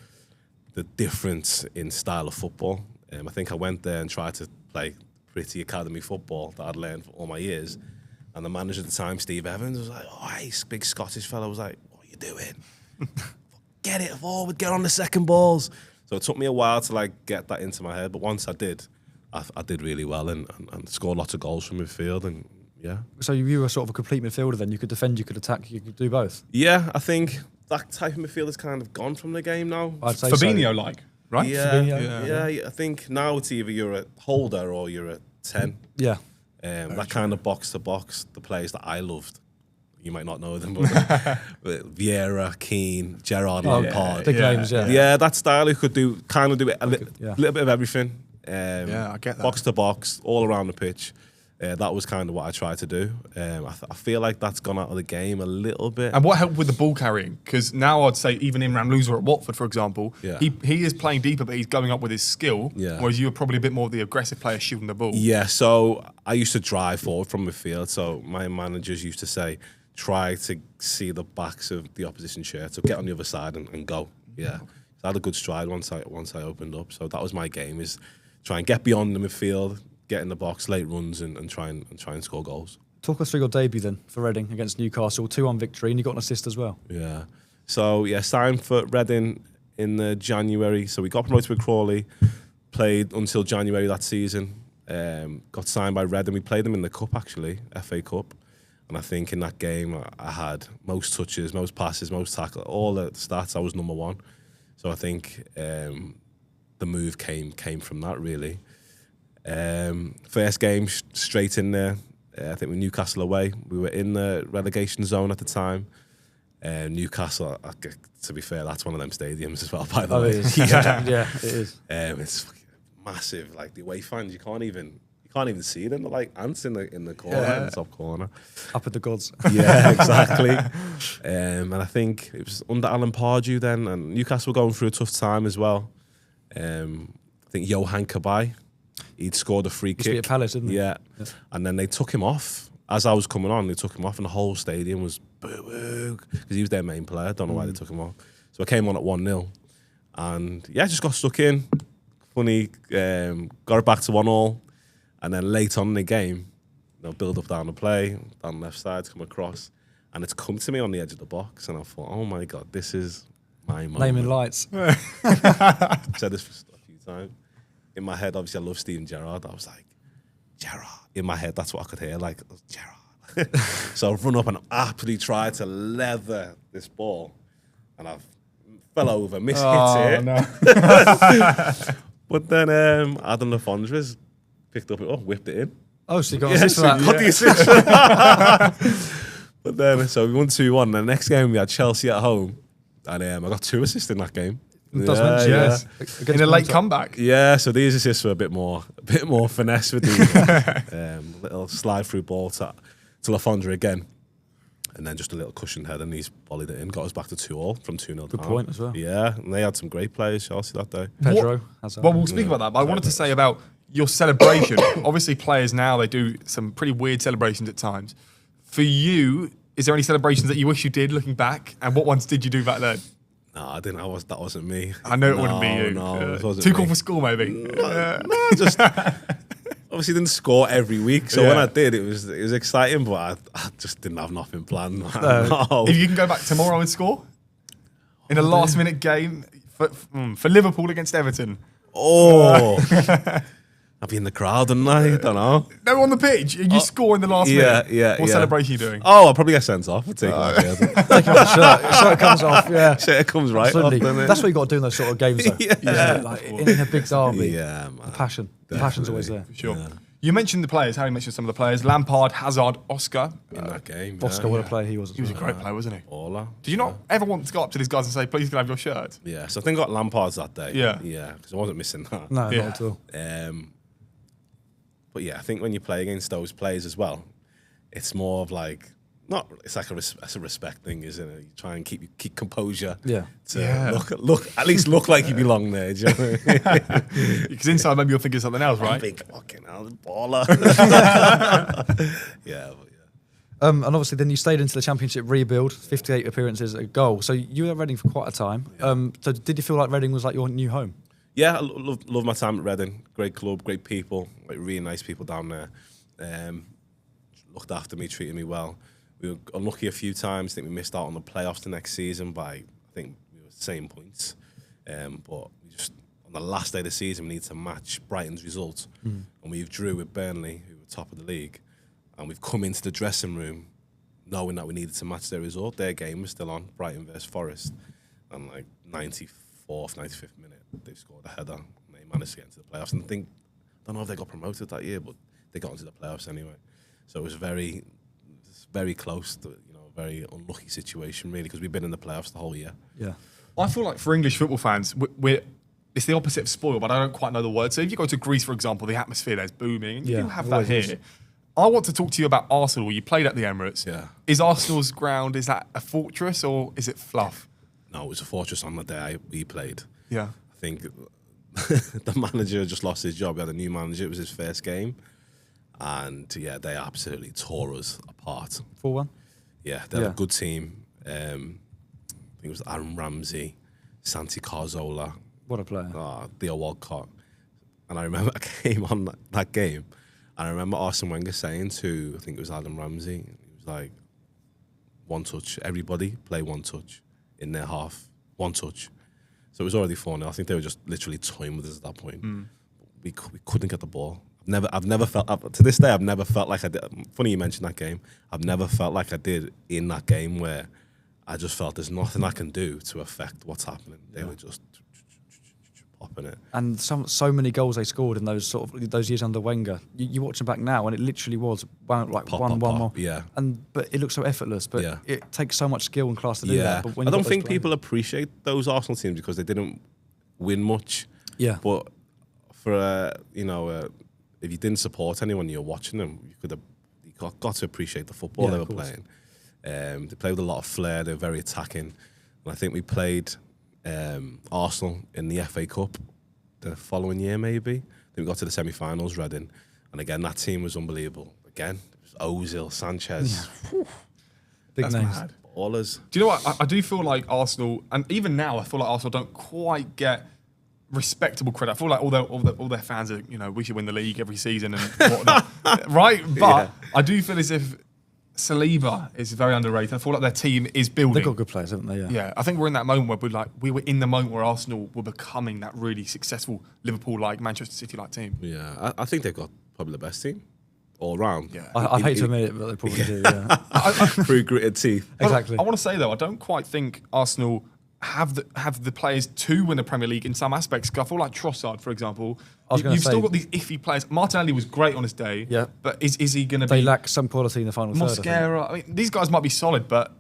the difference in style of football. I think I went there and tried to play pretty academy football that I'd learned for all my years. And the manager at the time, Steve Evans, was like, oh, hey, big Scottish fellow, was like, what are you doing? Get it forward, get on the second balls. So it took me a while to get that into my head. But once I did, I did really well and scored lots of goals from midfield and yeah. So you were sort of a complete midfielder then. You could defend, you could attack, you could do both. Yeah, I think that type of midfield has kind of gone from the game now. I'd say Fabinho-like, right? Yeah, I think now it's either you're a holder or you're a 10. Yeah. That kind of box to box, the players that I loved. You might not know them, but Vieira, Keane, Gerrard, Lampard. Big names, yeah. Yeah, that style who could do a little yeah. bit of everything. I get that. Box to box, all around the pitch. that was kind of what I tried to do. I feel like that's gone out of the game a little bit. And what helped with the ball carrying? Because now I'd say even Imran Loser at Watford, for example, he is playing deeper, but he's going up with his skill, whereas you were probably a bit more of the aggressive player shooting the ball. Yeah, so I used to drive forward from midfield, so my managers used to say, try to see the backs of the opposition shirt, so get on the other side and go. Yeah, so I had a good stride once I opened up, so that was my game, is try and get beyond the midfield, get in the box, late runs, and try and score goals. Talk us through your debut then for Reading against Newcastle, 2-1 victory, and you got an assist as well. Yeah. So signed for Reading in January. So we got promoted with Crawley, played until January that season. Got signed by Reading. We played them in the cup actually, FA Cup, and I think in that game I had most touches, most passes, most tackles, all the stats. I was number one. So I think the move came from that really. First game straight in there. I think with Newcastle away, we were in the relegation zone at the time. Newcastle, to be fair, that's one of them stadiums as well. By the way, it is. Yeah, it is. It's massive. Like the away fans, you can't even see them. They're like ants in the corner, in the top corner. Up at the gods. Yeah, exactly. And I think it was under Alan Pardew then, and Newcastle were going through a tough time as well. I think Johan Kabay, he'd scored a free kick. At Palace, didn't he? Yeah. And then they took him off. As I was coming on, they took him off, and the whole stadium was boo-boo, because he was their main player. Don't know why they took him off. So I came on at 1-0. And just got stuck in. Funny, got it back to 1-1. And then late on in the game, build up down the play, down the left side, come across. And it's come to me on the edge of the box. And I thought, oh my God, this is my moment. Naming lights. I've said this a few times. In my head, obviously, I love Steven Gerrard. I was like, Gerrard. In my head, that's what I could hear, like, Gerrard. So I run up and absolutely tried to leather this ball. And I fell over, hit it. No. But then Adam Lafondres picked up it, whipped it in. Oh, so you got an assist for that? Got the assist for that. But then, so we won 2-1. The next game, we had Chelsea at home. And I got 2 assists in that game. Yes. In a late comeback. Yeah, so these assists were a bit more finesse with the little slide through ball to Lafondre again, and then just a little cushion head, and he's volleyed it in, got us back to 2-2 from 2-0. Good point as well. Yeah, and they had some great players, Chelsea, that day. Pedro. Well, we'll speak about that, but I wanted to say about your celebration. Obviously, players now, they do some pretty weird celebrations at times. For you, is there any celebrations that you wish you did looking back, and what ones did you do back then? No, I didn't. That wasn't me. I know it wouldn't be you. No, it wasn't too me. cool for school, maybe. No, just obviously didn't score every week. So when I did, it was exciting, but I just didn't have nothing planned. No. If you can go back tomorrow and score in a last-minute game for Liverpool against Everton. I'll be in the crowd, and I don't know. No, on the pitch. You score in the last minute. Yeah. What celebration are you doing? Oh, I'll probably get sent off. I'll take my shirt. Take off the shirt. Shirt comes off, yeah. Shirt comes right Absolutely. off, doesn't it? That's what you got to do in those sort of games, though. Yeah. Like in a big derby. Yeah, man. The passion. The passion's always there. For sure. Yeah. You mentioned the players. Harry mentioned some of the players. Lampard, Hazard, Oscar. In that game. Oscar, what a player he was. He was a great player, wasn't he? Ola. Did you not ever want to go up to these guys and say, please can I have your shirt? Yeah, so I think I got Lampard's that day. Yeah. Yeah, because I wasn't missing that. No, not at all. But yeah, I think when you play against those players as well, it's more of like, it's like a respect thing, isn't it? You try and keep composure. Yeah. At least look like you belong there. Do you know what I mean? Because inside maybe you're thinking something else, right? Big fucking hell, baller. Yeah. And obviously then you stayed into the Championship rebuild, 58 appearances, a goal. So you were at Reading for quite a time. Yeah. So did you feel like Reading was like your new home? Yeah, I love my time at Reading. Great club, great people, like really nice people down there. Looked after me, treated me well. We were unlucky a few times. I think we missed out on the playoffs the next season by, I think we were the same points. But we just, on the last day of the season, we needed to match Brighton's result. And we drew with Burnley, who were top of the league. And we've come into the dressing room knowing that we needed to match their result. Their game was still on, Brighton versus Forest. And like 94th, 95th minute, they scored a header. And they managed to get into the playoffs. And I don't know if they got promoted that year, but they got into the playoffs anyway. So it was very close to, a very unlucky situation, really, because we've been in the playoffs the whole year. Yeah. I feel like for English football fans, it's the opposite of spoiled, but I don't quite know the word. So if you go to Greece, for example, the atmosphere there's booming. You do have that here. I want to talk to you about Arsenal. You played at the Emirates. Yeah. Is Arsenal's ground, is that a fortress or is it fluff? No, it was a fortress on the day we played. Yeah. I think the manager just lost his job. We had a new manager. It was his first game. And, yeah, they absolutely tore us apart. 4-1? Yeah, they had a good team. I think it was Aaron Ramsey, Santi Cazorla, What a player. Theo Walcott. And I remember I came on that game, and I remember Arsene Wenger saying to, I think it was Adam Ramsey, he was like, one touch, everybody play one touch in their half, one touch. So it was already 4-0. I think they were just literally toying with us at that point. We couldn't get the ball. I've never felt, to this day, I've never felt like I did. Funny you mentioned that game. I've never felt like I did in that game where I just felt there's nothing I can do to affect what's happening. They were just popping it. And so many goals they scored in those years under Wenger. You watch them back now, and it literally was one more. Yeah. But it looks so effortless. But Yeah. it takes so much skill and class to do that. But when I you've don't got think those players- people appreciate those Arsenal teams because they didn't win much. Yeah. But for if you didn't support anyone, you're watching them. You got to appreciate the football they were playing. They played with a lot of flair. They're very attacking. And I think we played Arsenal in the FA Cup the following year, maybe. Then we got to the semi-finals, Reading. And again, that team was unbelievable. Again, it was Ozil, Sanchez. Yeah. Big That's names. mad. Ballers. Do you know what? I do feel like Arsenal, and even now, I feel like Arsenal don't quite get respectable credit. I feel like all their fans are, we should win the league every season and whatnot, right? But I do feel as if Saliba is very underrated. I feel like their team is building. They've got good players, haven't they? Yeah. Yeah, I think we're in that moment where we were in the moment where Arsenal were becoming that really successful Liverpool-like, Manchester City-like team. Yeah, I think they've got probably the best team all round. Yeah. I hate to admit it, but they probably do. Yeah. Through gritted teeth. Exactly. I want to say though, I don't quite think Arsenal have the players to win the Premier League in some aspects. 'Cause I feel like Trossard, for example, you've still got these iffy players. Martinelli was great on his day, but is he going to be? They lack some quality in the final third. Mosquera. I mean, these guys might be solid, but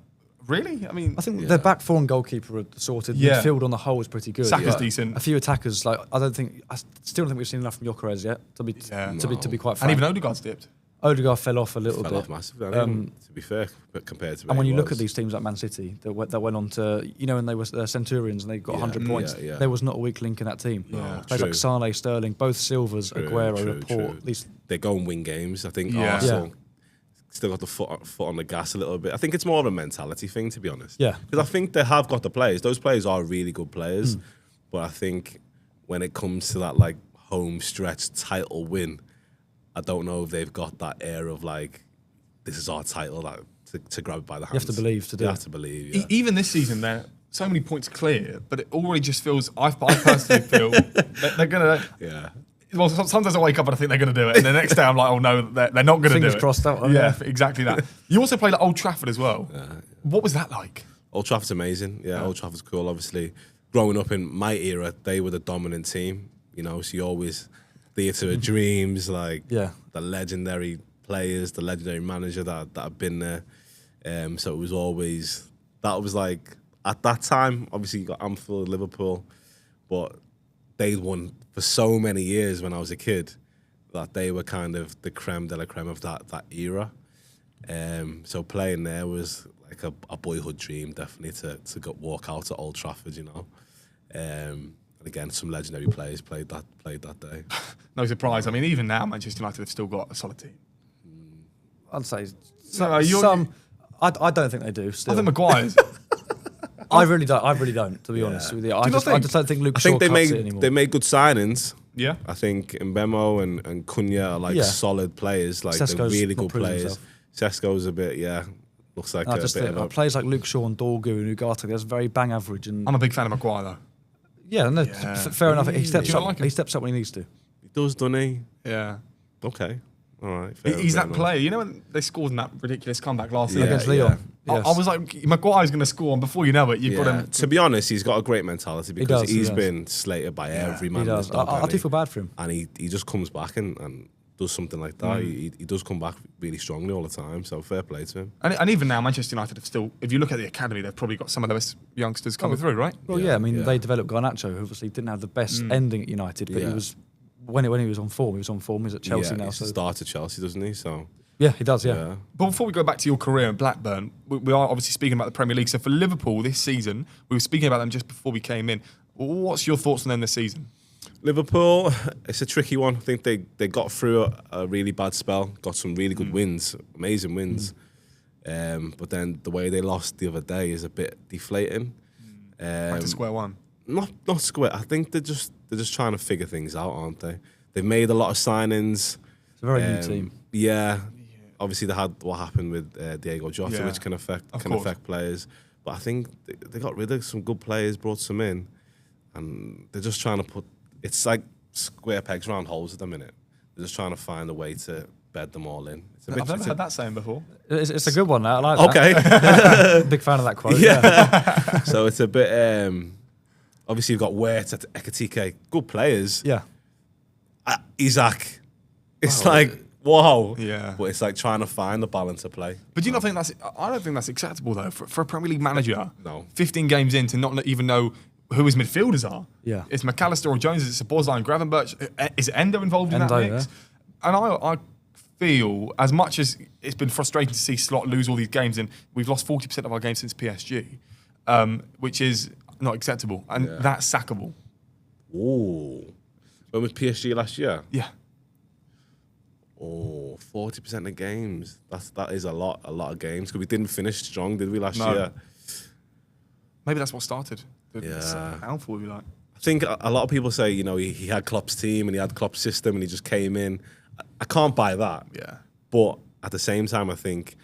really, I mean, I think their back four and goalkeeper are sorted. Yeah. Midfield on the whole is pretty good. Saka's decent. A few attackers, I still don't think we've seen enough from Gyökeres yet. To be quite frank. and even Odegaard's dipped. Odegaard fell off a little Fell bit. off massively. To be fair, but compared to And when you look at these teams like Man City that went on to, when they were Centurions and they got 100 points, there was not a weak link in that team. Players like Sane, Sterling, both Silvers, Aguero, Laporte. At least they go and win games. I think Arsenal still got the foot on the gas a little bit. I think it's more of a mentality thing, to be honest. Yeah. Because I think they have got the players. Those players are really good players. But I think when it comes to that home stretch title win, I don't know if they've got that air of this is our title to grab it by the hands. you have to believe to do You it. have to believe, yeah. Even this season, they're so many points clear, but it already just feels. I personally feel that they're gonna. Yeah. Well, sometimes I wake up and I think they're going to do it, and the next day I'm like, oh no, they're not going to do it. Fingers crossed out. Yeah, exactly that. You also played at Old Trafford as well. What was that like? Old Trafford's amazing. Yeah, Old Trafford's cool. Obviously, growing up in my era, they were the dominant team. So you always theatre of dreams, the legendary players, the legendary manager that have been there. So it was always at that time. Obviously, you got Anfield, Liverpool, but they'd won for so many years when I was a kid that they were kind of the creme de la creme of that era. So playing there was a boyhood dream, definitely to walk out at Old Trafford, And again, some legendary players played that day. No surprise. I mean, even now, Manchester United have still got a solid team. I'd say you're- some. I don't think they do. Still. I think Maguire's. I really don't. To be honest with you, I just don't think Luke Shaw cuts it anymore. they made good signings. Yeah. I think Mbemo and Cunha are solid players. They're Sesko's really not good proven players. himself. Sesko's a bit, looks like a bit of a... players like Luke Shaw and Dorgu and Ugarte, that's very bang average. And I'm a big fan of Maguire, though. yeah, no, fair enough. He steps You up. like him? He steps up when he needs to. He does, doesn't he? Yeah. Okay. All right. He's fair that enough. player. You know when they scored in that ridiculous comeback last season? Against Leon. Yes. I was like, Maguire's going to score, and before you know it, you've got him. To be honest, he's got a great mentality because he he's does. been slated by every man. He does. I do feel bad for him. And he just comes back and does something like that. He does come back really strongly all the time. So fair play to him. And even now, Manchester United have still, if you look at the academy, they've probably got some of the best youngsters coming through, right? Well, I mean, they developed Garnacho, who obviously didn't have the best ending at United, but he was when he was on form. He was on form. He's at Chelsea now. He So started Chelsea, doesn't he? So Yeah, he does, yeah. But before we go back to your career in Blackburn, we are obviously speaking about the Premier League. So for Liverpool this season, we were speaking about them just before we came in. What's your thoughts on them this season? Liverpool, it's a tricky one. I think they got through a really bad spell, got some really good wins, amazing wins. But then the way they lost the other day is a bit deflating. Back to square one. Not square. I think they're just trying to figure things out, aren't they? They've made a lot of signings. It's a very new team. Yeah. Obviously, they had what happened with Diego Jota, which can affect players. But I think they got rid of some good players, brought some in, and they're just trying to put. It's like square pegs round holes at the minute. They're just trying to find a way to bed them all in. I've never heard that saying before. It's a good one. I like that. Okay. Big fan of that quote. Yeah. So it's a bit. Obviously, you've got Wert, Ekatike, good players. Yeah. Isaac. It's like, wow. Yeah. But it's like trying to find the balance of play. But do you not think I don't think that's acceptable, though, for a Premier League manager. No. 15 games in to not even know who his midfielders are. Yeah. It's McAllister or Jones, it's Szoboszlai and Gravenberch. Is Endo involved in that mix? Yeah. And I feel, as much as it's been frustrating to see Slot lose all these games, and we've lost 40% of our games since PSG, which is not acceptable. And that's sackable. Ooh. When was PSG last year? Yeah. Oh, 40% of games. That is a lot of games. Because we didn't finish strong, did we, last year? Maybe that's what started. Yeah. Downfall, if you like. I think a lot of people say, he had Klopp's team and he had Klopp's system and he just came in. I can't buy that. Yeah. But at the same time, I think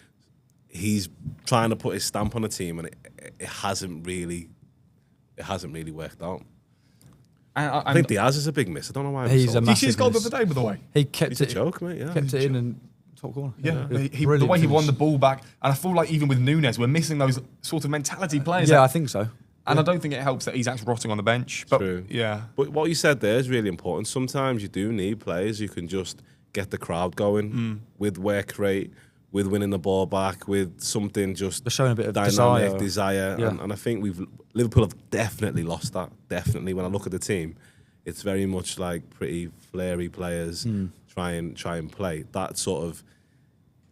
he's trying to put his stamp on the team and it hasn't really worked out. I think Diaz is a big miss. I don't know why. He's a Did you see his goal the other day, by the way? He kept it. A joke, mate. Yeah. Kept it in and top corner. Yeah. The way he won the ball back, and I feel like even with Nunes, we're missing those sort of mentality players. Yeah, I think so. And I don't think it helps that he's actually rotting on the bench. But True. Yeah. But what you said there is really important. Sometimes you do need players who can just get the crowd going with work rate, with winning the ball back, with something just they're showing a bit of dynamic desire. Yeah. And I think Liverpool have definitely lost that. Definitely. When I look at the team, it's very much like pretty flary players try and play. That sort of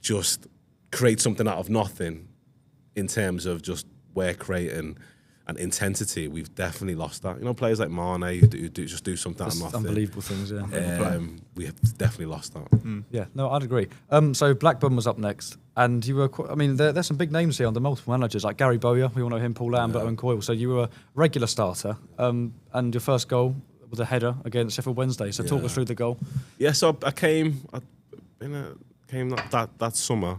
just create something out of nothing in terms of just work rate and intensity. We've definitely lost that. Players like Mane who just do something out of nothing. Unbelievable things, yeah. We have definitely lost that. Yeah, no, I'd agree. So Blackburn was up next, and you were. There's some big names here under multiple managers, like Gary Bowyer. We all know him, Paul Lambert, Owen Coyle. So you were a regular starter, and your first goal was a header against Sheffield Wednesday. So talk us through the goal. Yeah, so I came that summer.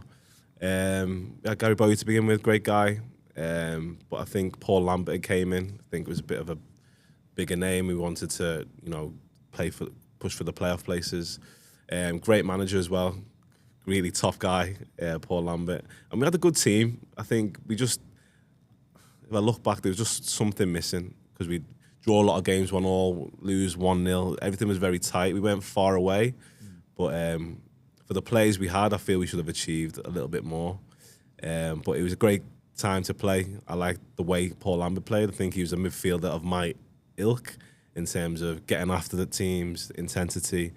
Gary Bowyer to begin with, great guy. But I think Paul Lambert came in. I think it was a bit of a bigger name. We wanted to, push for the playoff places. Great manager as well. Really tough guy, Paul Lambert. And we had a good team. I think if I look back, there was just something missing because we draw a lot of games 1-1, lose 1-0. Everything was very tight. We went far away. But for the players we had, I feel we should have achieved a little bit more. But it was a great time to play. I liked the way Paul Lambert played. I think he was a midfielder of my ilk in terms of getting after the teams, intensity.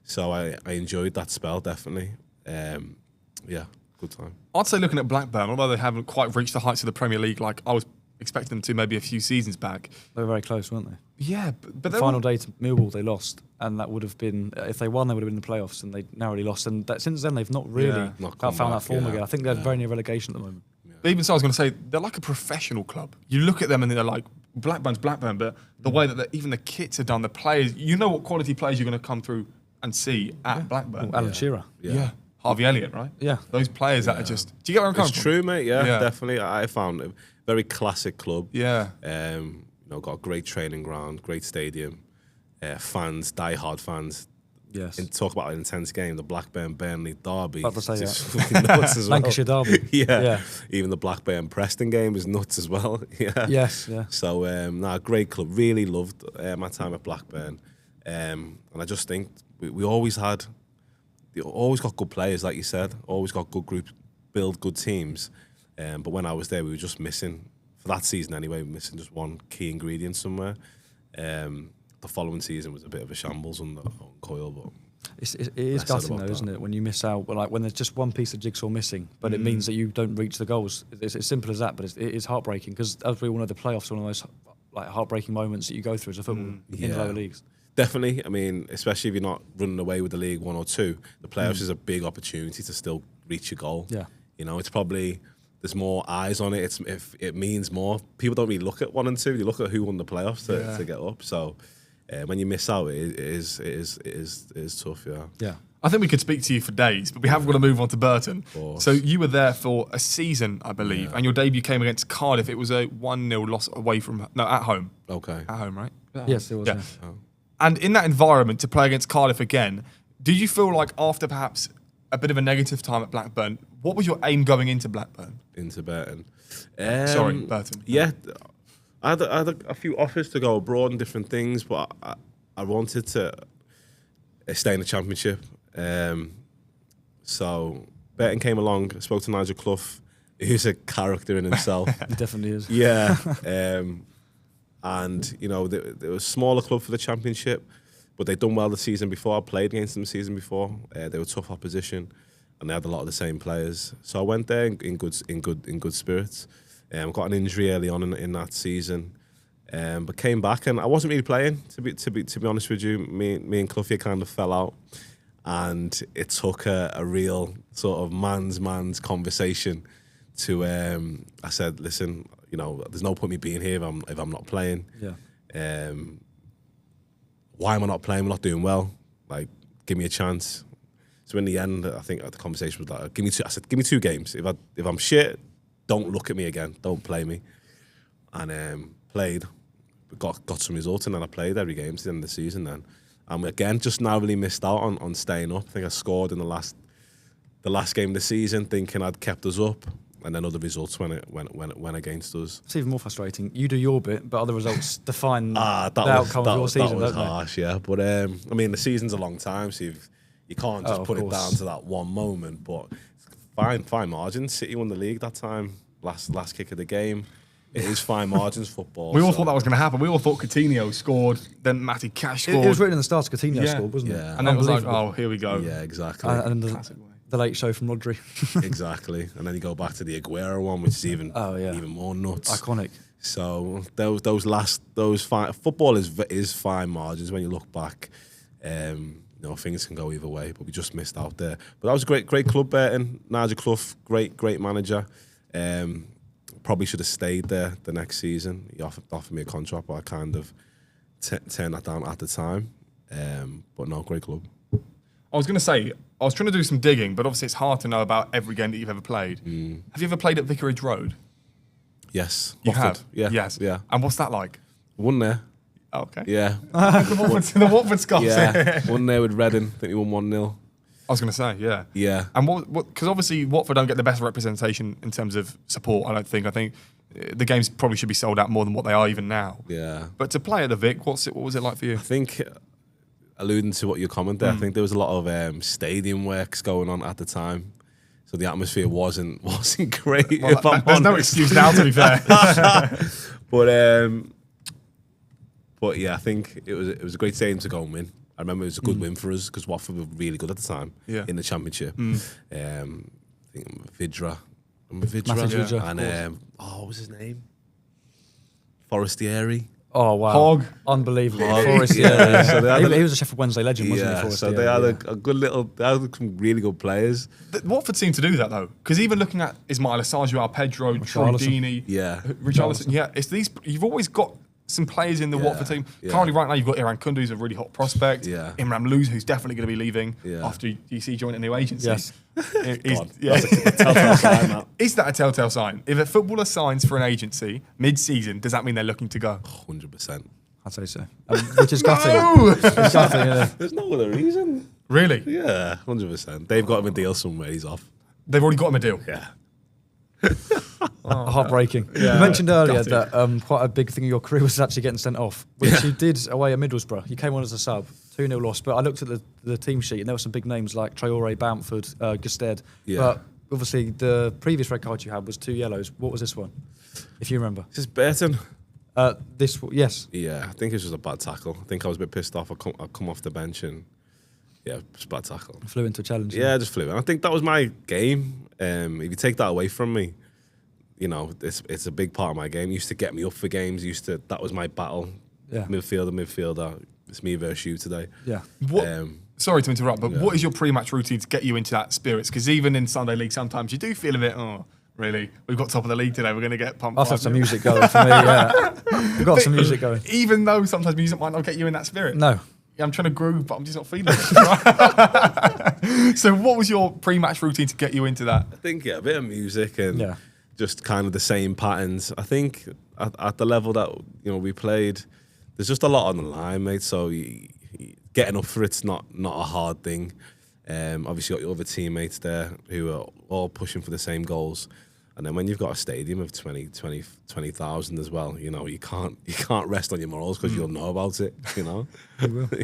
So I enjoyed that spell, definitely. Good time. I'd say looking at Blackburn, although they haven't quite reached the heights of the Premier League like I was expecting them to maybe a few seasons back. They were very close, weren't they? Yeah, but the final day to Millwall, they lost, and that would have been, if they won, they would have been in the playoffs, and they narrowly lost. And since then, they've not really found that form again. I think they're very near relegation at the moment. But even so, I was going to say, they're like a professional club. You look at them and they're like, Blackburn's Blackburn, but the way that even the kits are done, the players, you know what quality players you're going to come through and see at Blackburn. Alan Shearer. Yeah. Harvey Elliott, right? Yeah. Those players that are just... Do you get where I'm coming from? It's true, mate. Yeah, definitely. I found a very classic club. Yeah. Got a great training ground, great stadium, fans, die-hard fans. Yes. And talk about an intense game, the Blackburn-Burnley derby. About to say fucking nuts as well. Lancashire derby. Yeah. Even the Blackburn-Preston game was nuts as well. Yeah. Yes, yeah. So, great club. Really loved my time at Blackburn. And I just think we always got good players, like you said. Always got good groups, build good teams. But when I was there, we were just missing, for that season anyway, missing just one key ingredient somewhere. The following season was a bit of a shambles on Coyle, but It is gutting though, isn't it? When you miss out, like when there's just one piece of jigsaw missing, but it means that you don't reach the goals. It's as simple as that, but it is heartbreaking because, as we all know, the playoffs are one of those like heartbreaking moments that you go through as a football in the lower leagues. Definitely. I mean, especially if you're not running away with the League 1 or 2, the playoffs is a big opportunity to still reach your goal. Yeah. You know, it's probably, there's more eyes on it. It means more. People don't really look at 1 and 2. They look at who won the playoffs to get up. So when you miss out, it is tough, yeah. Yeah. I think we could speak to you for days, but we have got to move on to Burton. course. So you were there for a season, I believe, and your debut came against Cardiff. It was a 1-0 loss at home. Okay. At home, right? Yes, it was. Yeah. And in that environment, to play against Cardiff again, did you feel like after perhaps a bit of a negative time at Blackburn, what was your aim going into Blackburn? Into Burton. Burton. Yeah. I had a few offers to go abroad and different things, but I wanted to stay in the Championship. So Burton came along, I spoke to Nigel Clough, who's a character in himself. He definitely is. Yeah. And, you know, there was a smaller club for the Championship, but they'd done well the season before. I played against them the season before. They were tough opposition, and they had a lot of the same players. So I went there in good spirits. Got an injury early on in that season, but came back, and I wasn't really playing. To be honest with you, me and Cloughie kind of fell out, and it took a real sort of man's conversation to. I said, listen, you know, there's no point me being here if I'm not playing. Yeah. Why am I not playing? We're not doing well. Like, give me a chance. So in the end, I think the conversation was like, I said, give me 2 games. If I'm shit, don't look at me again. Don't play me. And played, got some results, and then I played every game to the end of the season. Then, and again, just narrowly missed out on staying up. I think I scored in the last game of the season, thinking I'd kept us up. And then other results when it went against us. It's even more frustrating. You do your bit, but other results define the outcome of your season. That was don't harsh, yeah. But I mean, the season's a long time, so you can't just put it down to that one moment. But fine margins. City won the league that time. Last kick of the game. It is fine margins football. We all thought that was going to happen. We all thought Coutinho scored, then Matty Cash scored. It was written in the start. Coutinho scored, wasn't it? Yeah. And then it was like, oh, here we go. Yeah, exactly. And the late show from Rodri. Exactly. And then you go back to the Aguero one, which is even more nuts. Iconic. So those football is fine margins when you look back. You know, things can go either way, but we just missed out there. But that was a great club, Burton. Nigel Clough, great manager. Probably should have stayed there the next season. He offered me a contract, but I kind of turned that down at the time. But no, great club. I was going to say, I was trying to do some digging, but obviously it's hard to know about every game that you've ever played. Have you ever played at Vicarage Road? Yes. You Watford. have? Yeah. Yes. Yeah. And what's that like? Won there. Okay. Yeah. the Watford Scots. Yeah. Won there with Reading. I think we won 1-0. I was going to say, yeah. Yeah. And because obviously Watford don't get the best representation in terms of support, I don't think. I think the games probably should be sold out more than what they are even now. Yeah. But to play at the Vic, what was it like for you? I think, alluding to what you commented there, I think there was a lot of stadium works going on at the time. So the atmosphere wasn't great. Well, there's no excuse now, to be fair. But yeah, I think it was a great stadium to go and win. I remember it was a good win for us because Watford were really good at the time in the Championship. I think Vidra. And what was his name? Forestieri. Oh wow! Hog. Unbelievable. Yeah. So he was a Sheffield Wednesday legend, wasn't he? Yeah. Forestieri, So they had a good little. They had some really good players. Watford seemed to do that though, because even looking at Ismail Assar, Pedro, Trudini, Richarlison, it's these. You've always got some players in the Watford team. Yeah. Currently, right now, you've got Iran Kundu, who's a really hot prospect. Yeah. Imran Luz, who's definitely going to be leaving after DC joined a new agency. Yes. That's a telltale sign, that. Is that a telltale sign? If a footballer signs for an agency mid-season, does that mean they're looking to go? 100%. I'd say so. Which is gutting. No! It's gutting, yeah. There's no other reason. Really? Yeah, 100%. They've got him a deal somewhere. He's off. They've already got him a deal? Yeah. Heartbreaking. You mentioned earlier that quite a big thing of your career was actually getting sent off, which you did away at Middlesbrough. You came on as a sub, 2-0 loss, but I looked at the team sheet and there were some big names like Traore, Bamford, Gusted. Yeah. But obviously the previous red card you had was 2 yellows. What was this one, if you remember? This is Burton. Yes. Yeah, I think it was just a bad tackle. I think I was a bit pissed off. I come off the bench and Yeah, just bad tackle. Flew into a challenge. Yeah, just flew. And I think that was my game. If you take that away from me, you know, it's a big part of my game. It used to get me up for games. That was my battle. Yeah. Midfielder. It's me versus you today. Yeah. Sorry to interrupt, but what is your pre-match routine to get you into that spirits? Because even in Sunday League, sometimes you do feel a bit, oh, really? We've got top of the league today. We're going to get pumped. I've had some music going for me. Yeah, we've got some music going. Even though sometimes music might not get you in that spirit. No. Yeah, I'm trying to groove, but I'm just not feeling it. So what was your pre-match routine to get you into that? I think, a bit of music and just kind of the same patterns. I think at the level that, you know, we played, there's just a lot on the line, mate. So getting up for it's not a hard thing. Obviously, you got your other teammates there who are all pushing for the same goals. And then when you've got a stadium of 20,000 as well, you know, you can't rest on your morals because you'll know about it, you know.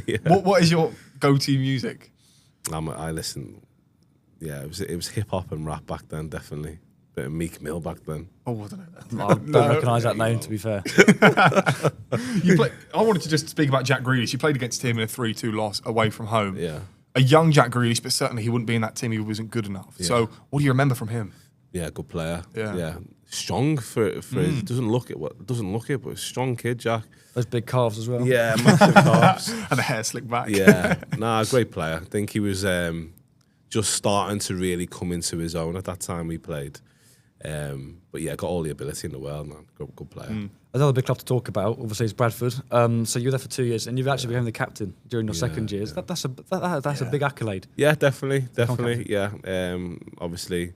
Yeah. What is your go-to music? I listen. Yeah, it was hip hop and rap back then, definitely. Bit of Meek Mill back then. Oh, I don't know. I don't recognise that name, to be fair. I wanted to just speak about Jack Grealish. You played against him in a 3-2 loss away from home. Yeah. A young Jack Grealish, but certainly he wouldn't be in that team if he wasn't good enough. Yeah. So what do you remember from him? Yeah, good player. Yeah. Strong for his, doesn't look it, but a strong kid, Jack. Those big calves as well. Yeah, massive calves. And the hair slicked back. Yeah, great player. I think he was just starting to really come into his own at that time we played. But yeah, got all the ability in the world, man. Good player. Another big club to talk about, obviously, is Bradford. So you were there for 2 years, and you've actually become the captain during your second years. Yeah. That's a big accolade. Yeah, definitely. Yeah, obviously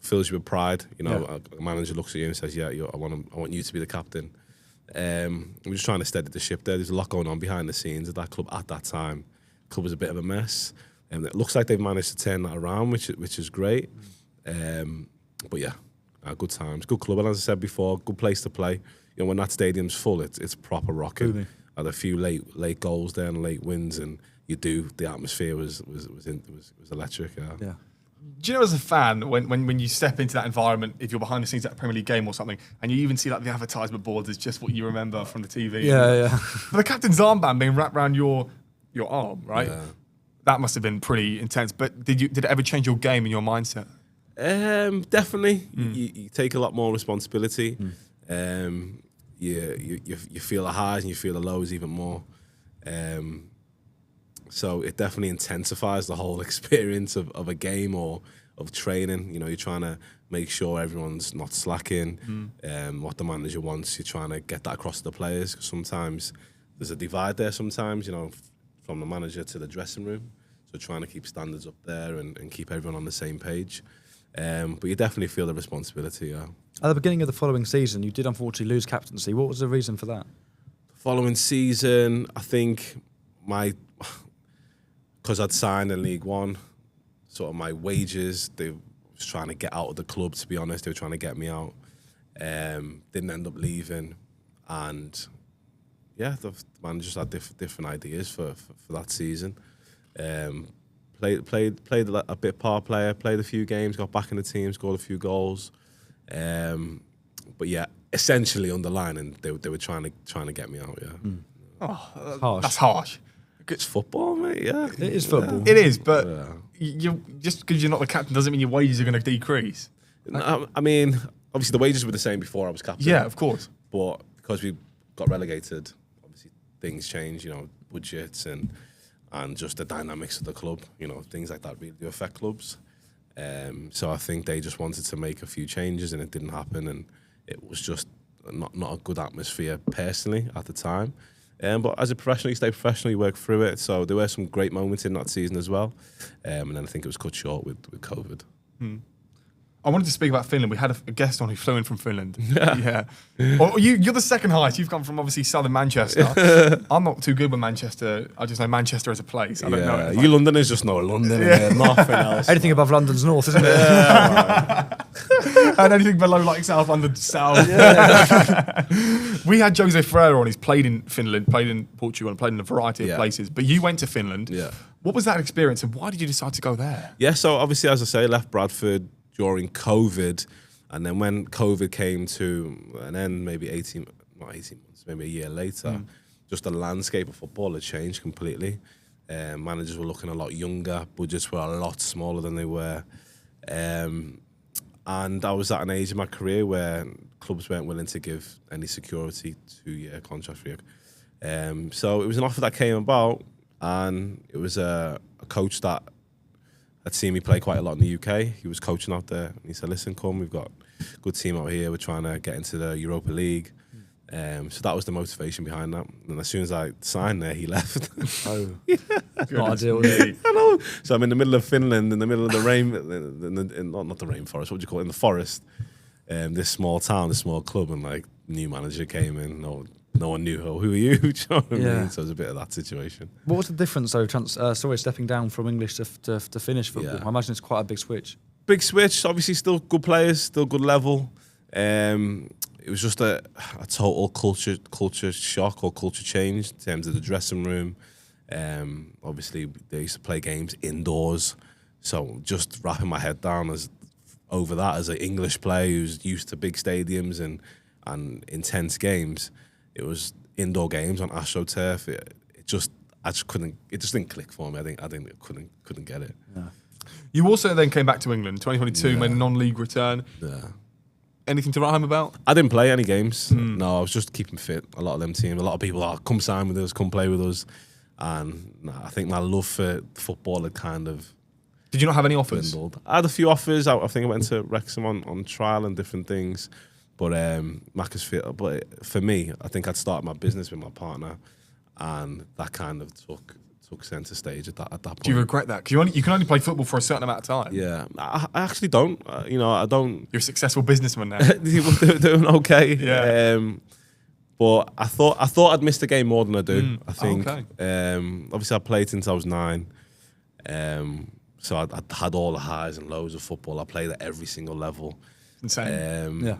fills you with pride. You know, a manager looks at you and says, "Yeah, I want you to be the captain." We're just trying to steady the ship there. There's a lot going on behind the scenes at that club at that time. The club was a bit of a mess, and it looks like they've managed to turn that around, which is great. But yeah, good times, good club, and as I said before, good place to play. You know, when that stadium's full, it's proper rocking. Really? Had a few late goals there and late wins, and the atmosphere was electric. Yeah. Do you know, as a fan, when you step into that environment, if you're behind the scenes at a Premier League game or something, and you even see like the advertisement boards, it's just what you remember from the TV. Yeah. But the captain's armband being wrapped around your arm, right? Yeah. That must have been pretty intense. But did it ever change your game and your mindset? Definitely. You take a lot more responsibility. You feel the highs and you feel the lows even more. So it definitely intensifies the whole experience of a game or of training. You know, you're trying to make sure everyone's not slacking. What the manager wants, you're trying to get that across to the players. 'Cause sometimes there's a divide there. Sometimes, you know, from the manager to the dressing room. So trying to keep standards up there and keep everyone on the same page. But you definitely feel the responsibility. Yeah. At the beginning of the following season, you did unfortunately lose captaincy. What was the reason for that? Following season, I think because I'd signed in League One, sort of my wages, they was trying to get out of the club, to be honest. They were trying to get me out. Didn't end up leaving. And yeah, the managers had different ideas for that season. Played a bit par player, played a few games, got back in the team, scored a few goals. But yeah, essentially underlining, they were trying to get me out. Yeah. Harsh. That's harsh. It's football, mate. Yeah, It is football. It is, but you just because you're not the captain doesn't mean your wages are going to decrease. I mean, obviously the wages were the same before I was captain. Yeah, of course. But because we got relegated, obviously things change. You know, budgets and just the dynamics of the club. You know, things like that really do affect clubs. So I think they just wanted to make a few changes, and it didn't happen, and it was just not a good atmosphere personally at the time. But as a professional, you stay professional, you work through it. So there were some great moments in that season as well. And then I think it was cut short with COVID. I wanted to speak about Finland. We had a guest on who flew in from Finland. Yeah. Well, you're the second highest. You've come from obviously southern Manchester. I'm not too good with Manchester. I just know Manchester as a place. I don't know it. You Londoners just know London. Yeah. Nothing else. Anything above London's north, isn't it? And anything below like South London, south. We had Jose Ferreira on. He's played in Finland, played in Portugal, and played in a variety of places. But you went to Finland. Yeah. What was that experience, and why did you decide to go there? Yeah, so obviously, as I say, left Bradford during COVID, and then when COVID came to an end, maybe not 18 months, maybe a year later, just the landscape of football had changed completely. Managers were looking a lot younger. Budgets were a lot smaller than they were. And I was at an age in my career where clubs weren't willing to give any security, 2-year contract for you. So it was an offer that came about, and it was a coach that had seen me play quite a lot in the UK. He was coaching out there, and he said, "Listen, come, we've got a good team out here. We're trying to get into the Europa League." So that was the motivation behind that. And as soon as I signed there, he left. Oh, not ideal. I know. So I'm in the middle of Finland, in the middle of the rain, not the rainforest. What do you call it? In the forest. This small town, this small club, and like new manager came in. No one knew who are you. Do you know what I mean? So it was a bit of that situation. What was the difference though? Stepping down from English to Finnish football. Yeah. I imagine it's quite a big switch. Big switch. Obviously, still good players, still good level. It was just a total culture shock or culture change in terms of the dressing room. Obviously, they used to play games indoors, so just wrapping my head down over that as an English player who's used to big stadiums and intense games. It was indoor games on AstroTurf. It just didn't click for me. I couldn't get it. Yeah. You also then came back to England, 2022, made a non-league return. Yeah. Anything to write home about? I didn't play any games. No, I was just keeping fit. A lot of them teams, a lot of people, come sign with us, come play with us. And I think my love for football had kind of Did you not have any offers? dwindled. I had a few offers. I think I went to Wrexham on trial and different things. But Macclesfield, for me, I think I'd started my business with my partner, and that kind of took centre stage at that point. Do you regret that? Because you can only play football for a certain amount of time. Yeah, I actually don't. I don't. You're a successful businessman now. doing okay. Yeah. But I thought I'd missed the game more than I do. I think. Okay. Obviously, I played since I was 9. So I had all the highs and lows of football. I played at every single level. Insane. Yeah.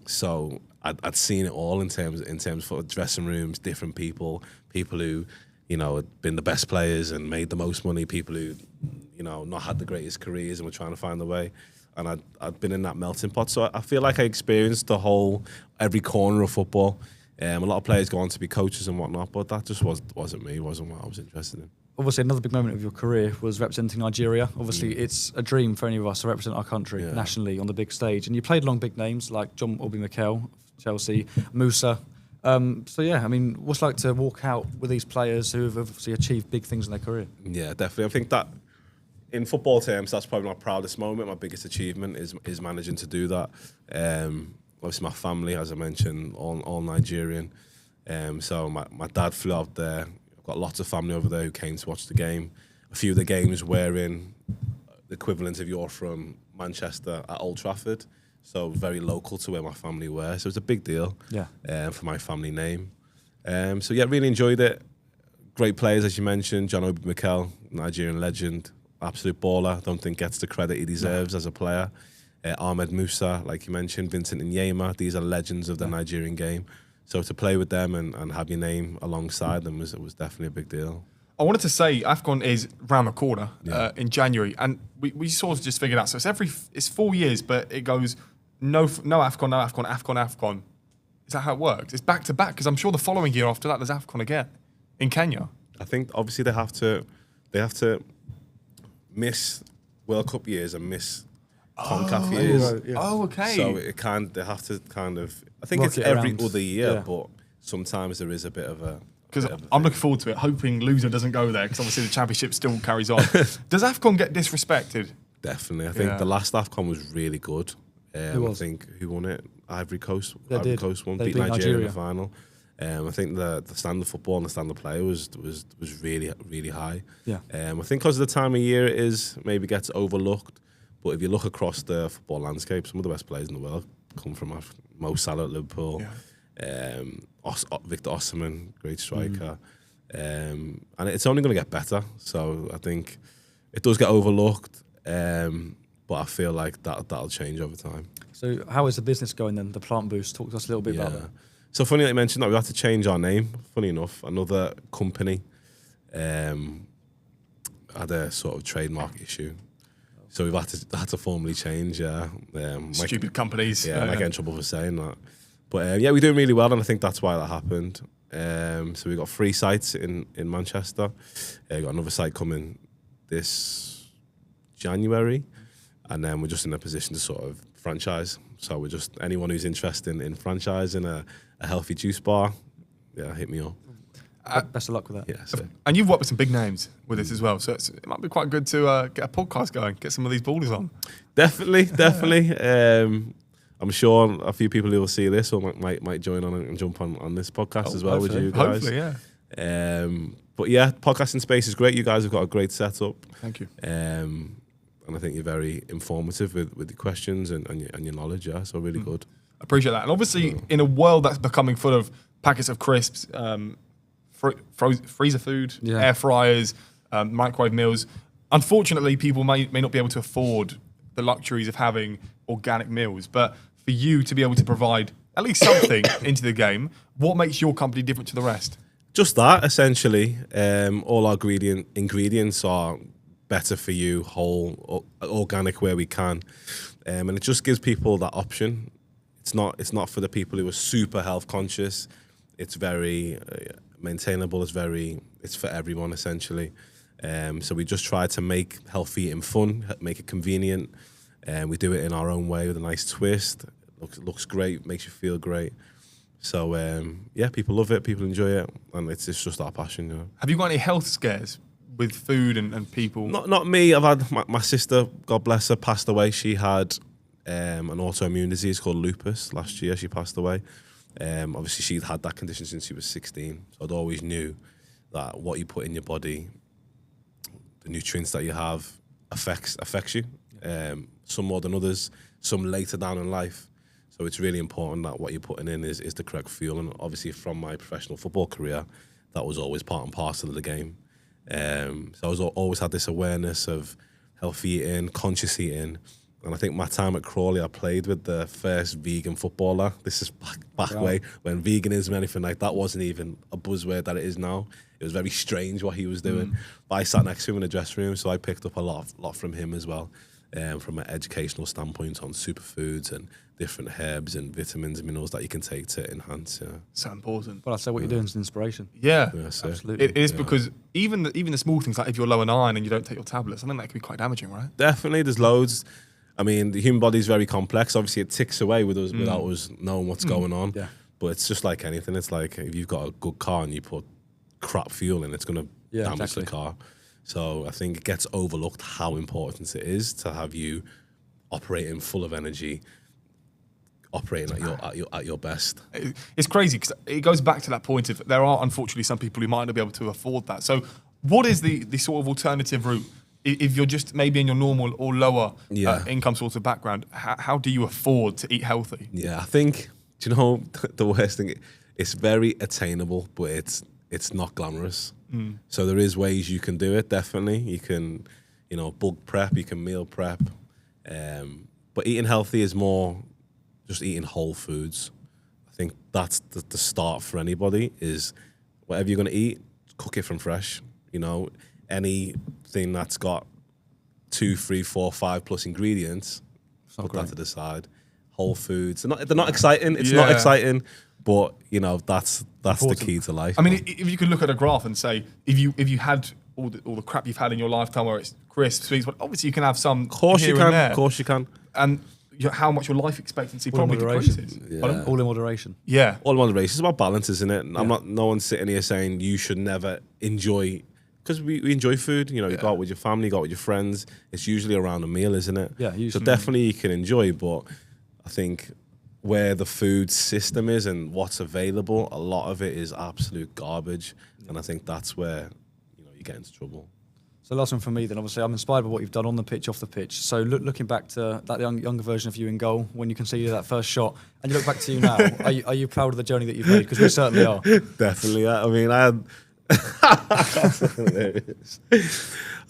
So I'd seen it all in terms of dressing rooms, different people who, had been the best players and made the most money, people who, not had the greatest careers and were trying to find a way. And I'd been in that melting pot. So I feel like I experienced every corner of football. A lot of players go on to be coaches and whatnot, but that just wasn't me, wasn't what I was interested in. Obviously, another big moment of your career was representing Nigeria. Obviously, it's a dream for any of us to represent our country nationally on the big stage. And you played along big names like John Obi Mikel, Chelsea, Musa. What's it like to walk out with these players who have obviously achieved big things in their career? Yeah, definitely. I think that in football terms, that's probably my proudest moment. My biggest achievement is managing to do that. Obviously, my family, as I mentioned, all Nigerian. So my dad flew out there. Got lots of family over there who came to watch the game. A few of the games were in the equivalent if you're from Manchester at Old Trafford, so very local to where my family were. So it was a big deal for my family name. Really enjoyed it. Great players, as you mentioned. John Obi Mikel, Nigerian legend, absolute baller. Don't think gets the credit he deserves as a player. Ahmed Musa, like you mentioned, Vincent Nyema. These are legends of the Nigerian game. So to play with them and have your name alongside them was definitely a big deal. I wanted to say AFCON is round the corner in January, and we sort of just figured out. So it's 4 years, but it goes no AFCON, no AFCON, AFCON. Is that how it works? It's back to back, because I'm sure the following year after that there's AFCON again in Kenya. I think obviously they have to miss World Cup years and miss CONCACAF years. Right, yeah. Oh, okay. So they have to kind of. I think it's every other year, but sometimes there is a bit of a. Because I'm looking forward to it, hoping loser doesn't go there, because obviously the championship still carries on. Does AFCON get disrespected? Definitely. I think the last AFCON was really good. Who was? I think who won it? Ivory Coast. They Ivory did. Coast won. They Beat beat Nigeria in Nigeria. the final. I think the standard of football and the standard of play was really, really high. Yeah. I think because of the time of year it is, maybe gets overlooked. But if you look across the football landscape, some of the best players in the world come from Mo Salah at Liverpool, Victor Osimhen, great striker. And it's only going to get better. So I think it does get overlooked, but I feel like that'll change over time. So how is the business going then, the Plant Boost? Talk to us a little bit about that. So funny that you mentioned that we had to change our name. Funny enough, another company had a sort of trademark issue. So we've had to formally change. Stupid companies. Yeah, I might get in trouble for saying that. But we're doing really well, and I think that's why that happened. So we've got 3 sites in Manchester. We've got another site coming this January. And then we're just in a position to sort of franchise. So we're just, anyone who's interested in franchising a healthy juice bar, hit me up. Best of luck with that. Yeah, so. And you've worked with some big names with this as well, so it might be quite good to get a podcast going, get some of these ballers on. Definitely. I'm sure a few people who will see this or might join on and jump on this podcast as well with you guys. Hopefully, yeah. But yeah, podcasting space is great. You guys have got a great setup. Thank you. And I think you're very informative with your questions and your knowledge. Yeah, so really good. I appreciate that. And obviously, in a world that's becoming full of packets of crisps, freezer food, air fryers, microwave meals, unfortunately, people may not be able to afford the luxuries of having organic meals. But for you to be able to provide at least something into the game, what makes your company different to the rest? Just that, essentially. All our ingredients are better for you, whole, organic where we can. And it just gives people that option. It's not for the people who are super health conscious. It's very maintainable. It's for everyone, essentially. So we just try to make healthy eating fun, make it convenient. And we do it in our own way with a nice twist. Looks great, makes you feel great. So people love it, people enjoy it, and it's just our passion. You know. Have you got any health scares with food and people? Not me. I've had my sister, God bless her, passed away. She had an autoimmune disease called lupus last year. She passed away. Obviously, she'd had that condition since she was 16. So I'd always knew that what you put in your body, the nutrients that you have, affects you. Some more than others, some later down in life. So it's really important that what you're putting in is the correct fuel. And obviously from my professional football career, that was always part and parcel of the game. So I always had this awareness of healthy eating, conscious eating. And I think my time at Crawley, I played with the first vegan footballer. This is back way when veganism and anything like that wasn't even a buzzword that it is now. It was very strange what he was doing. But I sat next to him in the dressing room, so I picked up a lot from him as well. From an educational standpoint on superfoods and different herbs and vitamins and minerals that you can take to enhance. Yeah. So important. Well, I'd say what you're doing is an inspiration. Yeah, absolutely. It is because even the small things, like if you're low in iron and you don't take your tablets, I think that can be quite damaging, right? Definitely, there's loads. I mean, the human body is very complex. Obviously, it ticks away with us without us knowing what's going on. Yeah. But it's just like anything. It's like if you've got a good car and you put crap fuel in, it's going to damage the car. So I think it gets overlooked how important it is to have you operating full of energy, operating at your best. It's crazy because it goes back to that point of there are unfortunately some people who might not be able to afford that. So what is the sort of alternative route? If you're just maybe in your normal or lower income sort of background, how do you afford to eat healthy? Yeah, I think, do you know the worst thing? It's very attainable, but it's not glamorous. So there is ways you can do it, definitely. You can, bulk prep, you can meal prep. But eating healthy is more just eating whole foods. I think that's the start for anybody is whatever you're going to eat, cook it from fresh. Anything that's got 2, 3, 4, 5 plus ingredients, put that to the side. Whole foods. They're not exciting. It's not exciting. But that's the key to life. I mean, if you could look at a graph and say, if you had all the crap you've had in your lifetime, where it's crisps, sweets, but obviously you can have some. Of course you can. And how much your life expectancy probably decreases. Yeah. All in moderation. Yeah, all in moderation. It's about balance, isn't it? Yeah. No one's sitting here saying you should never enjoy. Because we enjoy food, you go out with your family, you go out with your friends. It's usually around a meal, isn't it? Yeah, usually. So definitely you can enjoy, but I think where the food system is and what's available, a lot of it is absolute garbage. And I think that's where, you get into trouble. So last one for me then, obviously I'm inspired by what you've done on the pitch, off the pitch. So looking back to that younger version of you in goal, when you conceded that first shot, and you look back to you now, are you proud of the journey that you've made? Because we certainly are. Definitely. I mean, I had... That's hilarious.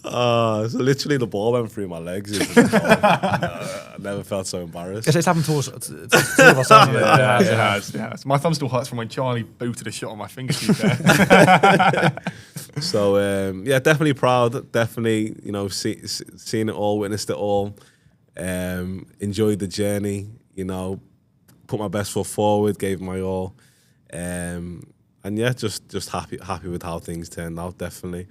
So literally the ball went through my legs. I never felt so embarrassed. It's happened to us, two of us, hasn't it? It has. My thumb still hurts from when Charlie booted a shot on my finger tube there. So definitely proud. Definitely, seen it all, witnessed it all. Enjoyed the journey. Put my best foot forward, gave my all. yeah, just happy with how things turned out. Definitely,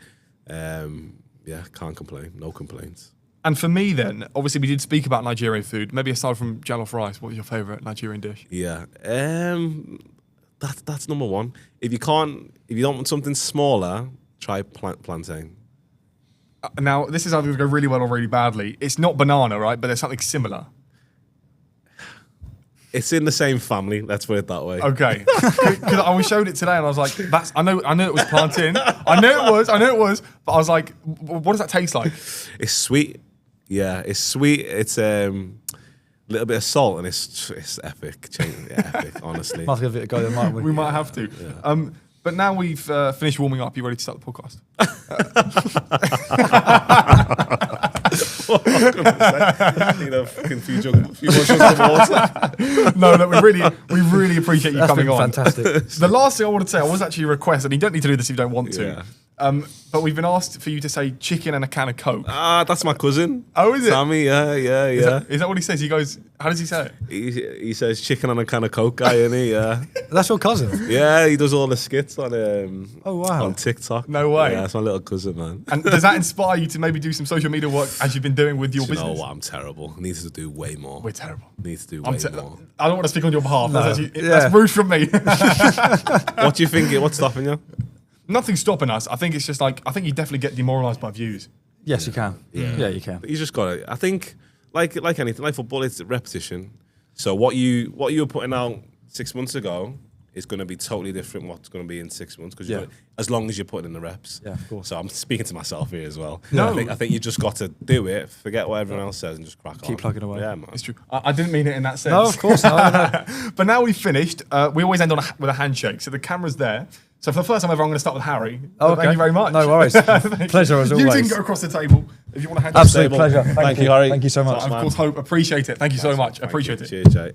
yeah, can't complain. No complaints. And for me, then, obviously, we did speak about Nigerian food. Maybe aside from jollof rice, what was your favourite Nigerian dish? Yeah, that's number one. If you don't want something smaller, try plantain. Now, this is either going to go really well or really badly. It's not banana, right? But there's something similar. It's in the same family. Let's put it that way. Okay. Because I showed it today, and I was like, "I know it was plantain. I know it was." But I was like, "What does that taste like?" It's sweet. Yeah, it's sweet. It's little bit of salt, and it's epic. Epic, honestly. Might give it a go then, might we? We might have to. Yeah. But now we've finished warming up, you ready to start the podcast? No, we really appreciate you coming on. Fantastic. The last thing I wanted to say, I was actually a request, and you don't need to do this if you don't want to. Yeah. But we've been asked for you to say chicken and a can of Coke. That's my cousin. Oh, is it? Sammy, yeah. Is that what he says? He goes, how does he say it? He says chicken and a can of Coke guy, isn't he? Yeah. That's your cousin? Yeah, he does all the skits on on TikTok. No way. Yeah, that's my little cousin, man. And does that inspire you to maybe do some social media work as you've been doing with your business? You know what? I'm terrible. Need to do way more. We're terrible. Need to do way more. I don't want to speak on your behalf. No. That's rude from me. What do you think? What's stopping you? Nothing's stopping us. I think it's just like, I think you definitely get demoralised by views. Yes, you can. Yeah, you can. But you just got to, I think, like anything, like football, it's repetition. So what you were putting out 6 months ago is going to be totally different what's going to be in 6 months, because as long as you're putting in the reps. Yeah, of course. So I'm speaking to myself here as well. No. I think you just got to do it, forget what everyone else says, and just crack on. Keep plugging away. Yeah, man. It's true. I didn't mean it in that sense. No, of course not. But now we've finished. We always end with a handshake. So the camera's there. So for the first time ever, I'm going to start with Harry. Oh, okay. Thank you very much. No worries. Pleasure as always. You didn't go across the table. If you want to hand Absolute the table. pleasure. Thank you, Harry. Thank you so much. And of course, Hope, appreciate it. Thank you so much. Appreciate it. Cheers, Jay.